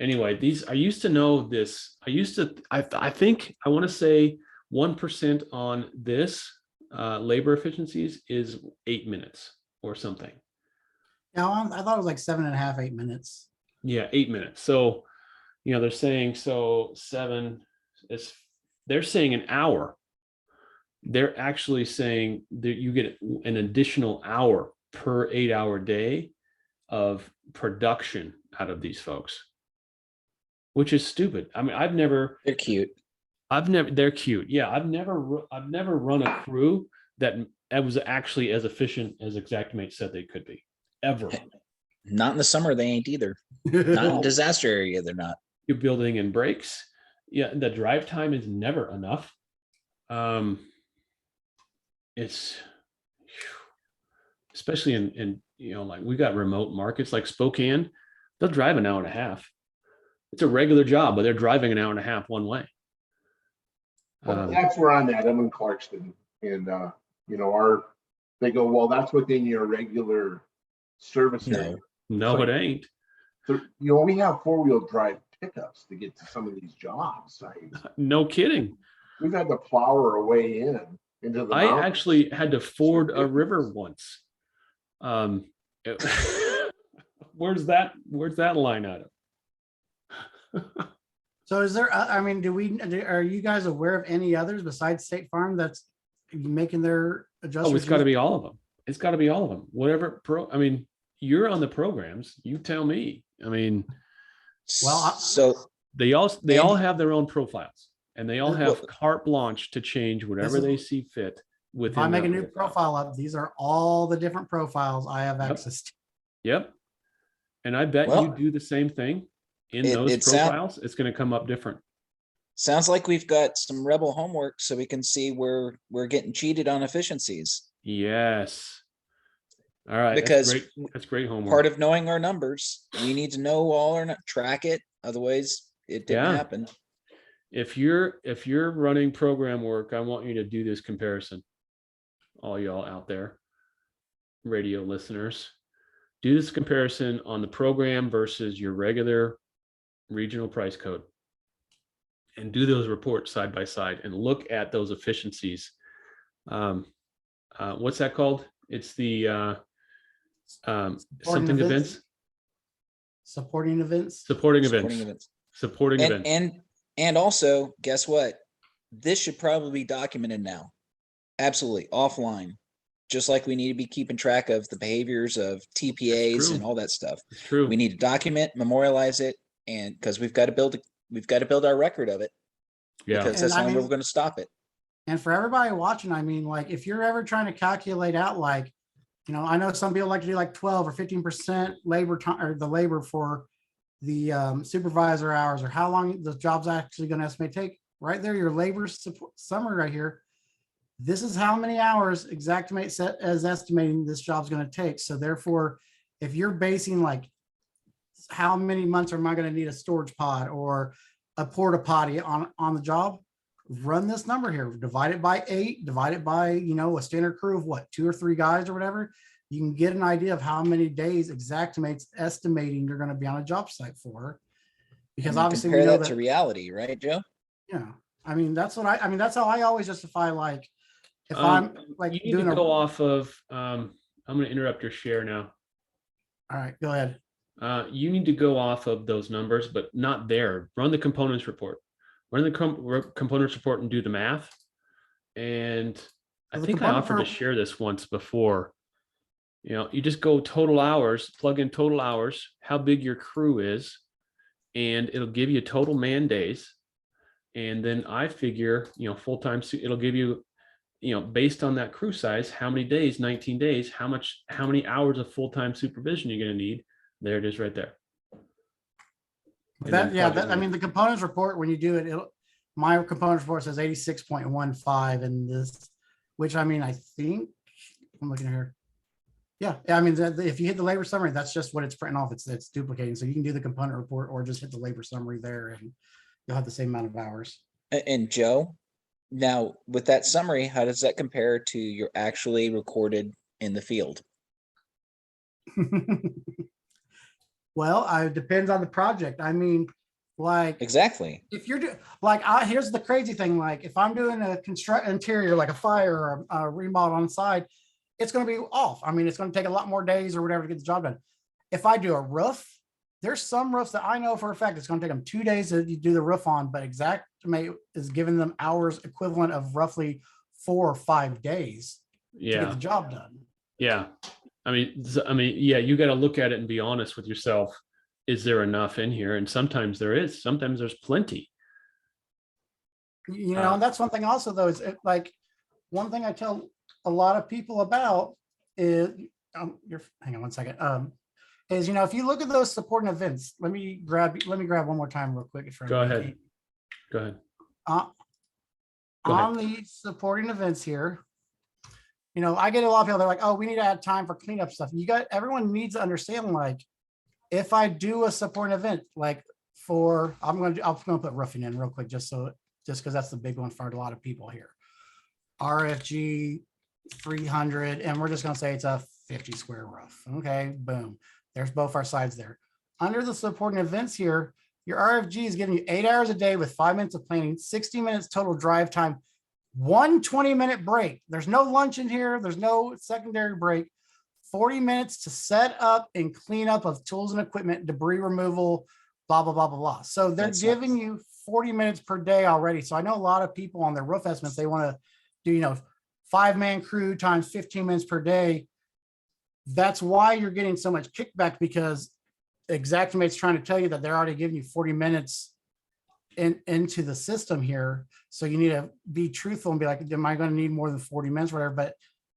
Speaker 1: Anyway, I used to know this. I think I want to say 1% on this labor efficiencies is 8 minutes or something.
Speaker 3: Now, I thought it was like 7.5, 8 minutes.
Speaker 1: Yeah, 8 minutes. So, they're saying, so 7 is, they're saying an hour. They're actually saying that you get an additional hour per 8-hour day of production out of these folks, which is stupid. I mean,
Speaker 2: They're cute.
Speaker 1: they're cute. Yeah. I've never run a crew that was actually as efficient as Xactimate said they could be, ever.
Speaker 2: Not in the summer, they ain't either. Not in disaster area, they're not.
Speaker 1: You're building in breaks. Yeah. The drive time is never enough. It's especially in like we got remote markets like Spokane, they'll drive an hour and a half. It's a regular job, but they're driving an hour and a half one way.
Speaker 4: Well, that's where I'm at. I'm in Clarkston, and they go, well, that's within your regular service
Speaker 2: No.
Speaker 4: area.
Speaker 1: No,
Speaker 4: So-
Speaker 1: it ain't.
Speaker 4: So, we have 4-wheel drive pickups to get to some of these job sites.
Speaker 1: No kidding.
Speaker 4: We've had to plow our way into the
Speaker 1: I
Speaker 4: mountains.
Speaker 1: actually had to ford a river once. Where's that line item?
Speaker 3: So is there, I mean, are you guys aware of any others besides State Farm that's making their adjustments?
Speaker 1: Oh, it's got to be all of them. It's got to be all of them. Whatever I mean, you're on the programs. You tell me. I mean,
Speaker 3: Well,
Speaker 2: so
Speaker 1: they all
Speaker 2: Andy-
Speaker 1: have their own profiles, and they all have carte blanche to change whatever
Speaker 3: This is-
Speaker 1: they see fit
Speaker 3: if
Speaker 1: within.
Speaker 3: I make a
Speaker 1: that
Speaker 3: new profile up, these are all the different profiles I have
Speaker 1: Yep.
Speaker 3: access to.
Speaker 1: Yep. And I bet
Speaker 2: Well,
Speaker 1: you do the same thing in
Speaker 2: it
Speaker 1: those
Speaker 2: sound-
Speaker 1: profiles. It's going to come up different.
Speaker 2: sounds like we've got some rebel homework so we can see where we're getting cheated on efficiencies.
Speaker 1: Yes. All right.
Speaker 2: Because
Speaker 1: that's great homework.
Speaker 2: part of knowing our numbers, we need to know all or not track it. Otherwise, it didn't
Speaker 1: Yeah.
Speaker 2: happen.
Speaker 1: If you're running program work, I want you to do this comparison. All y'all out there, radio listeners, do this comparison on the program versus your regular regional price code, and do those reports side by side and look at those efficiencies. What's that called? It's the something events,
Speaker 3: Supporting events.
Speaker 1: supporting
Speaker 2: Supporting
Speaker 1: events, supporting events.
Speaker 2: And also, guess what? This should probably be documented now. Absolutely offline. Just like we need to be keeping track of the behaviors of TPAs
Speaker 1: true.
Speaker 2: and all that stuff.
Speaker 1: It's true.
Speaker 2: We need to document, memorialize it, and because we've got to build our record of it.
Speaker 1: Yeah.
Speaker 2: Because
Speaker 3: And
Speaker 2: that's
Speaker 3: I
Speaker 2: how
Speaker 3: mean-
Speaker 2: we're going to stop it.
Speaker 3: And for everybody watching, I mean, like, if you're ever trying to calculate out, like, I know some people like to do like 12 or 15% labor time, or the labor for the supervisor hours, or how long the job's actually going to estimate take. Right there, your labor summary right here. This is how many hours Xactimate set as estimating this job's going to take. So therefore, if you're basing like how many months am I going to need a storage pod or a porta potty on the job, run this number here, divide it by 8, divide it by, a standard crew of what, 2 or 3 guys or whatever. You can get an idea of how many days Xactimate's estimating you're going to be on a job site for. Because
Speaker 2: And then
Speaker 3: obviously we
Speaker 2: compare
Speaker 3: know
Speaker 2: that to reality, right, Joe?
Speaker 3: yeah. I mean, that's how I always justify, like, if I'm like
Speaker 1: you need
Speaker 3: doing
Speaker 1: to go off of, I'm going to interrupt your share now.
Speaker 3: all right, go ahead.
Speaker 1: You need to go off of those numbers, but not there. Run the components report. Run the components report and do the math. And I
Speaker 3: So the
Speaker 1: think I
Speaker 3: component
Speaker 1: offered to
Speaker 3: report-
Speaker 1: share this once before. You just go total hours, plug in total hours, how big your crew is, and it'll give you total man days. And then I figure, full-time, it'll give you, based on that crew size, how many days, 19 days, how many hours of full-time supervision you're going to need. There it is right there. And then plug it in.
Speaker 3: The components report, when you do it, my components report says 86.15 in this, which I think I'm looking here. Yeah, if you hit the labor summary, that's just what it's printing off. It's duplicating. So you can do the component report or just hit the labor summary there and you'll have the same amount of hours.
Speaker 2: And Joe, now with that summary, how does that compare to your actually recorded in the field?
Speaker 3: Well, it depends on the project. Like
Speaker 2: Exactly.
Speaker 3: if you're doing here's the crazy thing, like if I'm doing a construct interior, like a fire or a remodel on the side, it's going to be off. It's going to take a lot more days or whatever to get the job done. If I do a roof, there's some roofs that I know for a fact it's going to take them 2 days to do the roof on, but Xactimate is giving them hours equivalent of roughly 4 or 5 days to get the job done.
Speaker 1: Yeah. Yeah, you got to look at it and be honest with yourself. Is there enough in here? And sometimes there is, sometimes there's plenty.
Speaker 3: And that's one thing also, though, is one thing I tell a lot of people about is, hang on one second. Is, if you look at those supporting events, let me grab one more time real quick.
Speaker 1: Go ahead. Go ahead.
Speaker 3: On the supporting events here, I get a lot of people, they're like, oh, we need to add time for cleanup stuff. Everyone needs to understand, like, if I do a supporting event, like I'm gonna put roofing in real quick, just because that's the big one for a lot of people here. RFG 300, and we're just gonna say it's a 50 square roof. Okay, boom. There's both our sides there. Under the supporting events here, your RFG is giving you 8 hours a day with 5 minutes of planning, 60 minutes total drive time, 1 20-minute break. There's no lunch in here. There's no secondary break. 40 minutes to set up and clean up of tools and equipment, debris removal, blah, blah, blah, blah, blah. So they're
Speaker 2: That's
Speaker 3: giving
Speaker 2: nice.
Speaker 3: you 40 minutes per day already. So I know a lot of people on their roof estimates, they want to do, 5-man crew times 15 minutes per day. That's why you're getting so much kickback, because Xactimate's trying to tell you that they're already giving you 40 minutes into the system here. So you need to be truthful and be like, am I going to need more than 40 minutes, whatever? But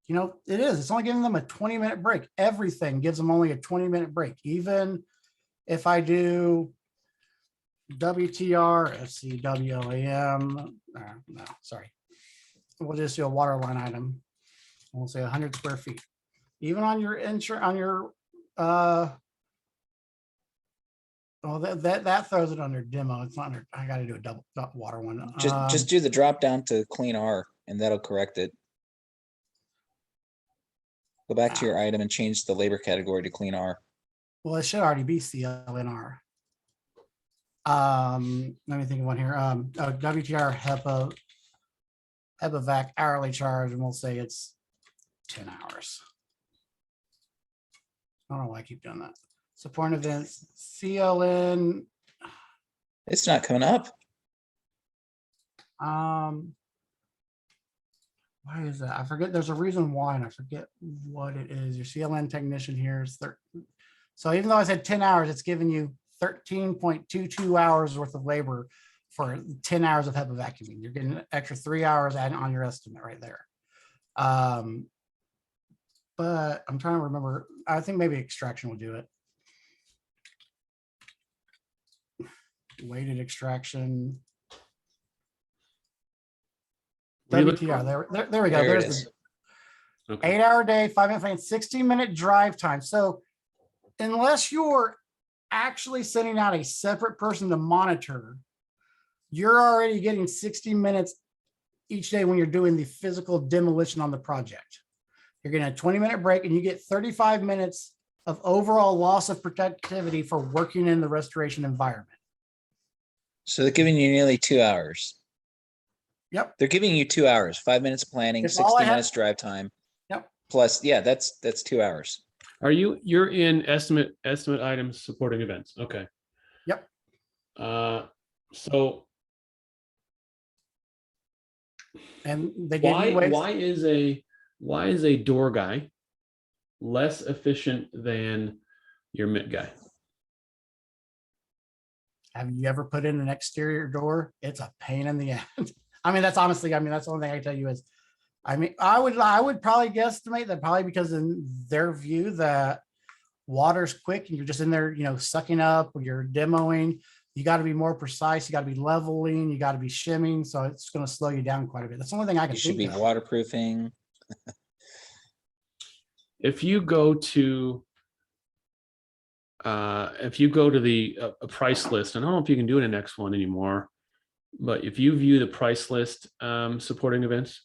Speaker 3: it is. It's only giving them a 20-minute break. Everything gives them only a 20-minute break. Even if I do WTR, SCWLAM, no, sorry. We'll just do a water line item. We'll say 100 square feet. Even on your well, that throws it under demo. It's not under, I got to do a double water one.
Speaker 2: Just do the drop down to clean R and that'll correct it. Go back to your item and change the labor category to clean R.
Speaker 3: Well, it should already be CLNR. Let me think of one here. WTR HEPA vac hourly charge, and we'll say it's 10 hours. I don't know why I keep doing that. Support events, CLN.
Speaker 2: It's not coming up.
Speaker 3: Why is that? I forget. There's a reason why, and I forget what it is. Your CLN technician here is 13. So even though I said 10 hours, it's giving you 13.22 hours worth of labor for 10 hours of HEPA vacuuming. You're getting an extra 3 hours on your estimate right there. But I'm trying to remember. I think maybe extraction will do it. Weighted extraction. WTR. There we go.
Speaker 2: There it
Speaker 3: There's
Speaker 2: is.
Speaker 3: the
Speaker 1: Okay.
Speaker 3: 8-hour day, 5-minute plan, 60-minute drive time. So unless you're actually sending out a separate person to monitor, you're already getting 60 minutes each day when you're doing the physical demolition on the project. You're getting a 20-minute break, and you get 35 minutes of overall loss of productivity for working in the restoration environment.
Speaker 2: So they're giving you nearly 2 hours.
Speaker 3: Yep.
Speaker 2: They're giving you 2 hours, 5 minutes planning,
Speaker 3: It's all
Speaker 2: 60
Speaker 3: I have.
Speaker 2: minutes drive time.
Speaker 3: Yep.
Speaker 2: Plus, yeah, that's 2 hours.
Speaker 1: You're in estimate items supporting events. Okay.
Speaker 3: Yep.
Speaker 1: So
Speaker 3: And they give you ways.
Speaker 1: why is a door guy less efficient than your mid guy?
Speaker 3: Have you ever put in an exterior door? It's a pain in the ass. I mean, that's honestly, that's the only thing I tell you is, I would probably guesstimate that probably because in their view that water's quick and you're just in there, sucking up, or you're demoing, you got to be more precise. You got to be leveling, you got to be shimming. So it's going to slow you down quite a bit. That's the only thing I can
Speaker 2: You should
Speaker 3: think
Speaker 2: be
Speaker 3: of.
Speaker 2: waterproofing.
Speaker 1: If you go to the price list, and I don't know if you can do it in X1 anymore, but if you view the price list supporting events,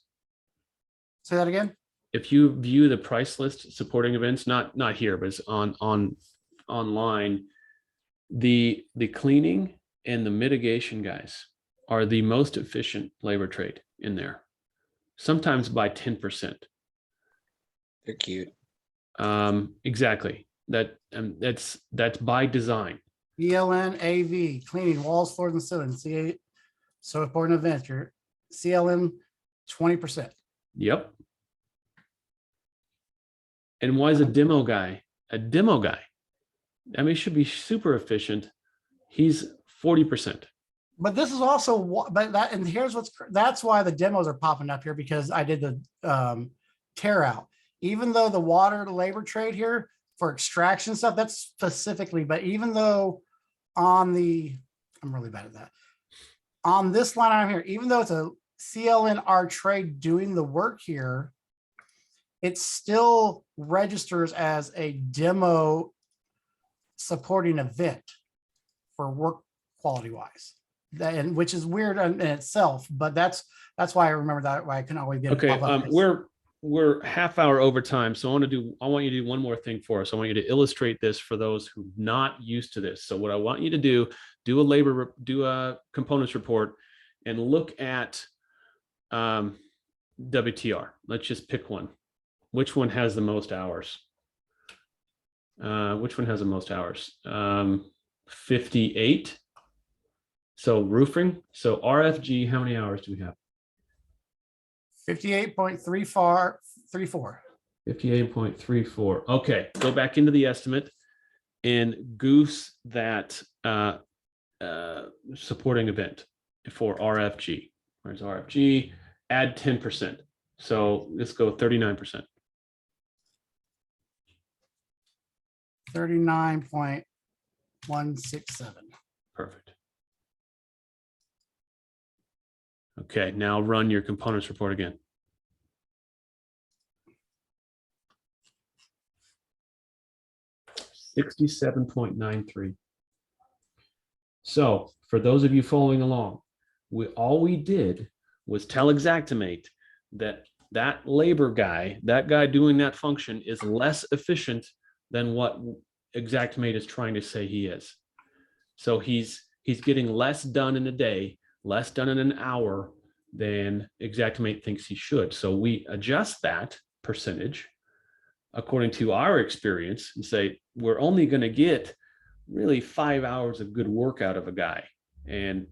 Speaker 3: Say that again.
Speaker 1: if you view the price list supporting events, not here, but it's online, the cleaning and the mitigation guys are the most efficient labor trade in there, sometimes by 10%.
Speaker 2: They're cute.
Speaker 1: Exactly. That's by design.
Speaker 3: ELN AV, cleaning walls, floors, and ceilings. CA, so important events. Your CLN 20%.
Speaker 1: Yep. And why is a demo guy? I mean, he should be super efficient. He's 40%.
Speaker 3: But this is also, and here's that's why the demos are popping up here, because I did the tear out. Even though the water labor trade here for extraction stuff, that's specifically, but even though I'm really bad at that. On this line item here, even though it's a CLNR trade doing the work here, it still registers as a demo supporting event for work quality wise. That, and which is weird in itself, but that's why I remember that, why I couldn't always get it
Speaker 1: Okay,
Speaker 3: pop up.
Speaker 1: we're half hour overtime, so I want you to do one more thing for us. I want you to illustrate this for those who are not used to this. So what I want you to do a components report and look at WTR. Let's just pick one. Which one has the most hours? Which one has the most hours? 58. So roofing. So RFG, how many hours do we have?
Speaker 3: 58.34.
Speaker 1: 58.34. Okay, go back into the estimate and goose that supporting event for RFG. Where's RFG? Add 10%. So let's go 39%.
Speaker 3: 39.167.
Speaker 1: Perfect. Okay, now run your components report again. $67.93. So for those of you following along, all we did was tell Xactimate that labor guy, that guy doing that function, is less efficient than what Xactimate is trying to say he is. So he's getting less done in a day, less done in an hour than Xactimate thinks he should. So we adjust that percentage according to our experience and say, we're only going to get really 5 hours of good work out of a guy. And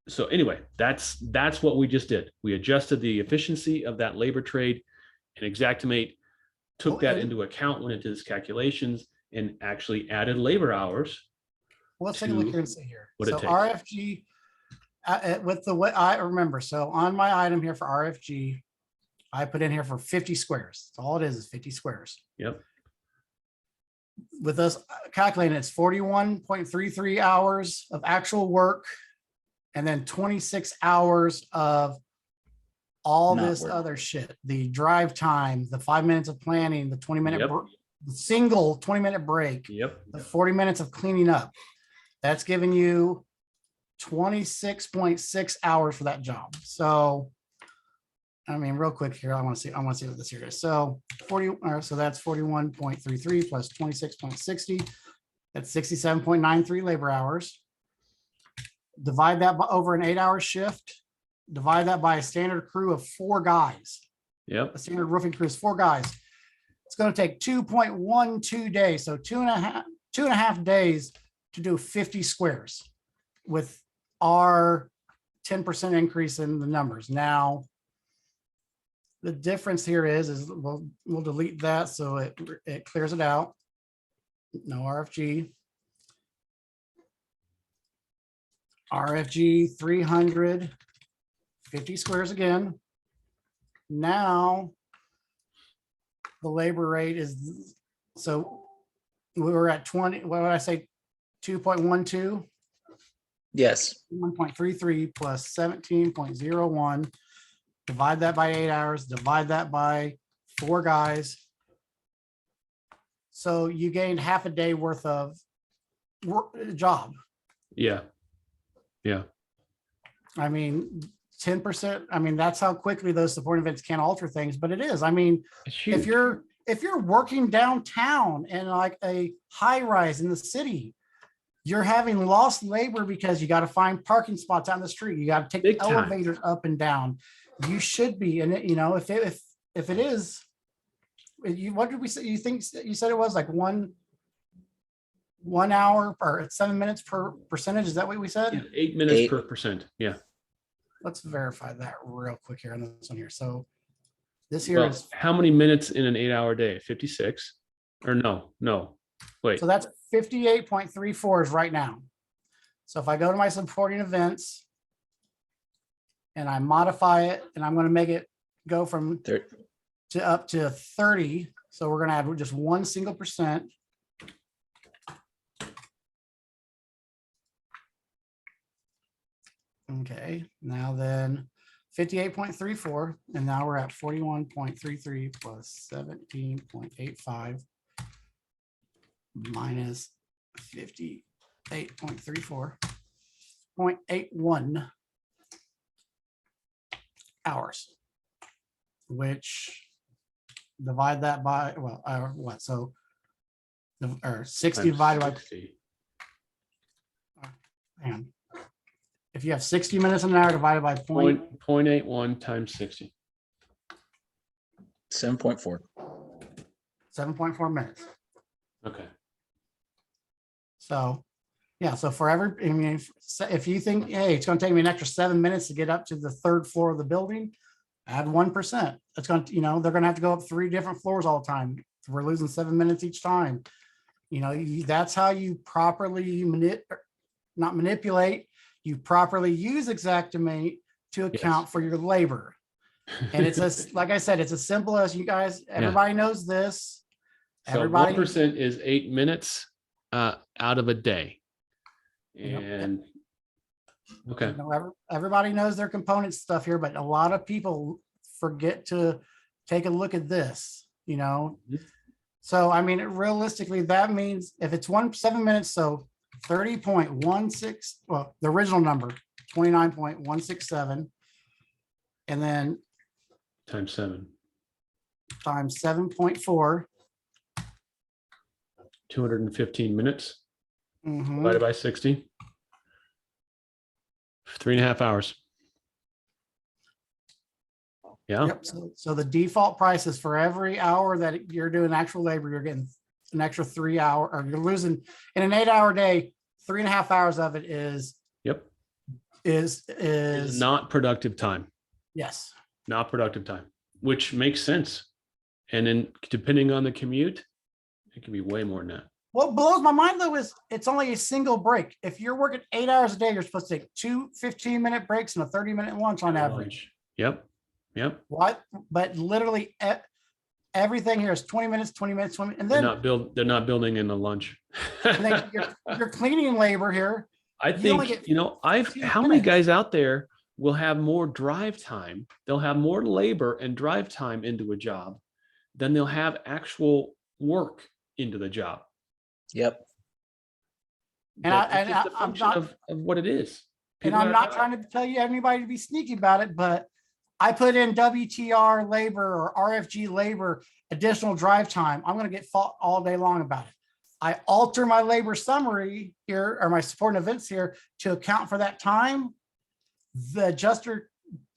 Speaker 1: so anyway, that's what we just did. We adjusted the efficiency of that labor trade, and Xactimate took that into account when it did its calculations and actually added labor hours.
Speaker 3: Well, let's take a look here and see here.
Speaker 1: What it
Speaker 3: So
Speaker 1: takes.
Speaker 3: RFG, with the way I remember, so on my item here for RFG, I put in here for 50 squares. That's all it is 50 squares.
Speaker 1: Yep.
Speaker 3: With us calculating, it's 41.33 hours of actual work, and then 26 hours of all
Speaker 2: Not
Speaker 3: this
Speaker 2: work.
Speaker 3: other shit. The drive time, the 5 minutes of planning, the 20-minute
Speaker 1: Yep.
Speaker 3: the single 20-minute break,
Speaker 1: Yep.
Speaker 3: the 40 minutes of cleaning up. That's giving you 26.6 hours for that job. So, I mean, real quick here, I want to see what this here is. So 40, so that's 41.33 plus 26.60. That's 67.93 labor hours. Divide that by over an 8-hour shift. Divide that by a standard crew of 4 guys.
Speaker 1: Yep.
Speaker 3: A standard roofing crew is 4 guys. It's going to take 2.12 days. So two and a half days to do 50 squares with our 10% increase in the numbers. Now, the difference here is we'll delete that so it clears it out. No RFG. RFG 350 squares again. Now the labor rate is, so we were at 20, what did I say? 2.12,
Speaker 2: Yes.
Speaker 3: 1.33 plus 17.01. Divide that by 8 hours, divide that by 4 guys. So you gained half a day worth of job.
Speaker 1: Yeah. Yeah.
Speaker 3: I mean, 10%. I mean, that's how quickly those support events can alter things, but it is. I mean,
Speaker 1: It's huge.
Speaker 3: if you're working downtown in like a high rise in the city, you're having lost labor because you got to find parking spots on the street. You got to take
Speaker 1: Big
Speaker 3: the
Speaker 1: time.
Speaker 3: elevators up and down. You should be, and you know, if it is, what did we say? You think you said it was like 1 hour or 7 minutes per percentage? Is that what we said?
Speaker 1: Yeah, 8 minutes
Speaker 2: 8.
Speaker 1: per percent. Yeah.
Speaker 3: Let's verify that real quick here on this one here. So this here
Speaker 1: Well,
Speaker 3: is,
Speaker 1: how many minutes in an 8-hour day? 56 or no? Wait.
Speaker 3: so that's 58.34 is right now. So if I go to my supporting events and I modify it, and I'm going to make it go from to up to 30. So we're going to add just 1 single percent. Okay, now then 58.34, and now we're at 41.33 plus 17.85 minus 58.34. 7.81 hours, which divide that by, well, what? So, or 60
Speaker 1: Times
Speaker 3: divided by,
Speaker 1: 60.
Speaker 3: and if you have 60 minutes an hour divided by point,
Speaker 1: 0.81 times 60.
Speaker 2: 7.4.
Speaker 3: 7.4 minutes.
Speaker 1: Okay.
Speaker 3: So, yeah, so for every, I mean, if you think, hey, it's going to take me an extra 7 minutes to get up to the 3rd floor of the building, add 1%. It's going to, you know, they're going to have to go up 3 different floors all the time. We're losing 7 minutes each time. You know, that's how you properly not manipulate, you properly use Xactimate to account for your labor. And it's as, like I said, it's as simple as you guys, everybody knows this.
Speaker 1: So
Speaker 3: Everybody,
Speaker 1: 1% is 8 minutes out of a day.
Speaker 3: Yep.
Speaker 1: And okay.
Speaker 3: you know, everybody knows their component stuff here, but a lot of people forget to take a look at this, you know.
Speaker 1: Mhm.
Speaker 3: So, I mean, realistically, that means if it's 7 minutes, so 30.16, well, the original number, 29.167, and then
Speaker 1: Times 7.
Speaker 3: times 7.4.
Speaker 1: 215 minutes
Speaker 3: Mhm.
Speaker 1: divided by 60. 3.5 hours. Yeah.
Speaker 3: Yep. So the default price is for every hour that you're doing actual labor, you're getting an extra 3 hour, or you're losing in an 8-hour day, 3.5 hours of it is
Speaker 1: Yep.
Speaker 3: is
Speaker 1: Not productive time.
Speaker 3: yes.
Speaker 1: Not productive time, which makes sense. And then depending on the commute, it can be way more than that.
Speaker 3: What blows my mind though is it's only a single break. If you're working 8 hours a day, you're supposed to take 2 15-minute breaks and a 30-minute lunch on average.
Speaker 1: Yep. Yep.
Speaker 3: What? But literally everything here is 20 minutes, 20 minutes, 20, and then
Speaker 1: They're not building in the lunch.
Speaker 3: and then your cleaning labor here.
Speaker 1: I
Speaker 3: you only
Speaker 1: think,
Speaker 3: get
Speaker 1: you know, how many
Speaker 3: minutes.
Speaker 1: guys out there will have more drive time? They'll have more labor and drive time into a job than they'll have actual work into the job.
Speaker 2: Yep.
Speaker 3: And
Speaker 1: But
Speaker 3: I-
Speaker 1: it's just a
Speaker 3: I'm
Speaker 1: function
Speaker 3: not-
Speaker 1: of what it is.
Speaker 3: And
Speaker 1: People
Speaker 3: I'm
Speaker 1: gotta
Speaker 3: not
Speaker 1: drive.
Speaker 3: trying to tell you anybody to be sneaky about it, but I put in WTR labor or RFG labor additional drive time. I'm going to get fought all day long about it. I alter my labor summary here or my support events here to account for that time. The adjuster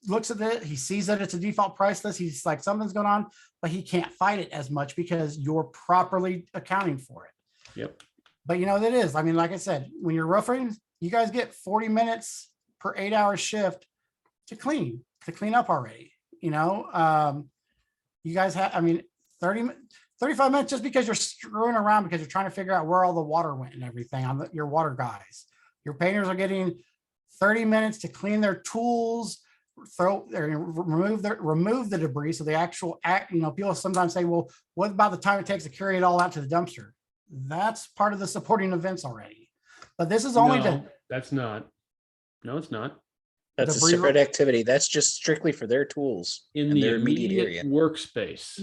Speaker 3: looks at it. He sees that it's a default price list. He's like, something's going on, but he can't fight it as much because you're properly accounting for it.
Speaker 1: Yep.
Speaker 3: But you know, that is, I mean, like I said, when you're rough-riding, you guys get 40 minutes per 8-hour shift to clean up already, you know. You guys have, I mean, 35 minutes just because you're screwing around because you're trying to figure out where all the water went and everything on your water guys. Your painters are getting 30 minutes to clean their tools, remove the debris. So the actual you know, people sometimes say, well, what about the time it takes to carry it all out to the dumpster? That's part of the supporting events already. But this is only
Speaker 1: No, that's not. No, it's not.
Speaker 2: That's a
Speaker 3: Debris-
Speaker 2: separate activity. That's just strictly for their tools
Speaker 1: In
Speaker 2: and
Speaker 1: the
Speaker 2: their immediate
Speaker 1: immediate
Speaker 2: area.
Speaker 1: workspace,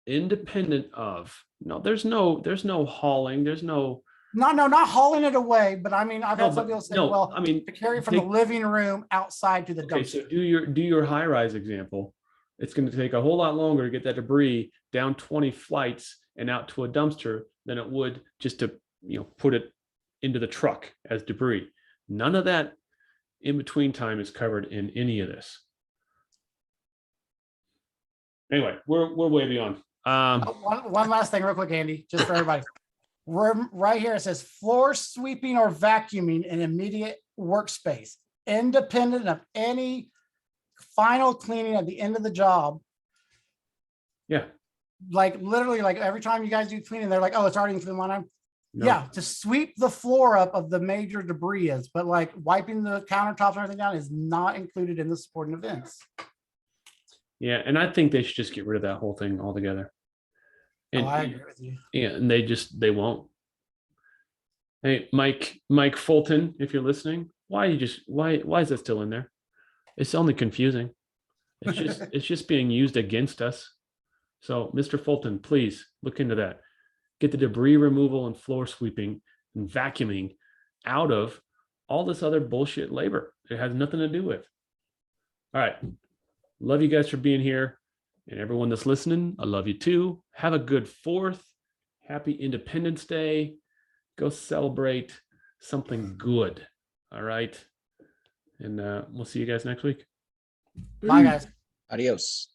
Speaker 1: independent of, there's no hauling, there's no.
Speaker 3: not hauling it away, but I mean, I've
Speaker 1: No,
Speaker 3: had some
Speaker 1: but-
Speaker 3: people say,
Speaker 1: no,
Speaker 3: well,
Speaker 1: I mean,
Speaker 3: to carry from the
Speaker 1: take-
Speaker 3: living room outside to the
Speaker 1: Okay, so
Speaker 3: dumpster.
Speaker 1: do your high rise example. It's going to take a whole lot longer to get that debris down 20 flights and out to a dumpster than it would just to, put it into the truck as debris. None of that in between time is covered in any of this. Anyway, we're way beyond.
Speaker 3: One last thing real quick, Andy, just for everybody. Right here, it says floor sweeping or vacuuming in immediate workspace, independent of any final cleaning at the end of the job.
Speaker 1: Yeah.
Speaker 3: Like literally, like every time you guys do cleaning, they're like, oh, it's already in the line.
Speaker 1: No.
Speaker 3: Yeah, to sweep the floor up of the major debris is, but like wiping the countertops and everything down is not included in the supporting events.
Speaker 1: Yeah, and I think they should just get rid of that whole thing altogether. And,
Speaker 3: I agree with you.
Speaker 1: yeah, and they won't. Hey, Mike Fulton, if you're listening, why is that still in there? It's only confusing. It's just being used against us. So, Mr. Fulton, please look into that. Get the debris removal and floor sweeping and vacuuming out of all this other bullshit labor. It has nothing to do with. All right. Love you guys for being here. And everyone that's listening, I love you too. Have a good 4th. Happy Independence Day. Go celebrate something good. All right. And we'll see you guys next week.
Speaker 3: Bye, guys.
Speaker 2: Adios.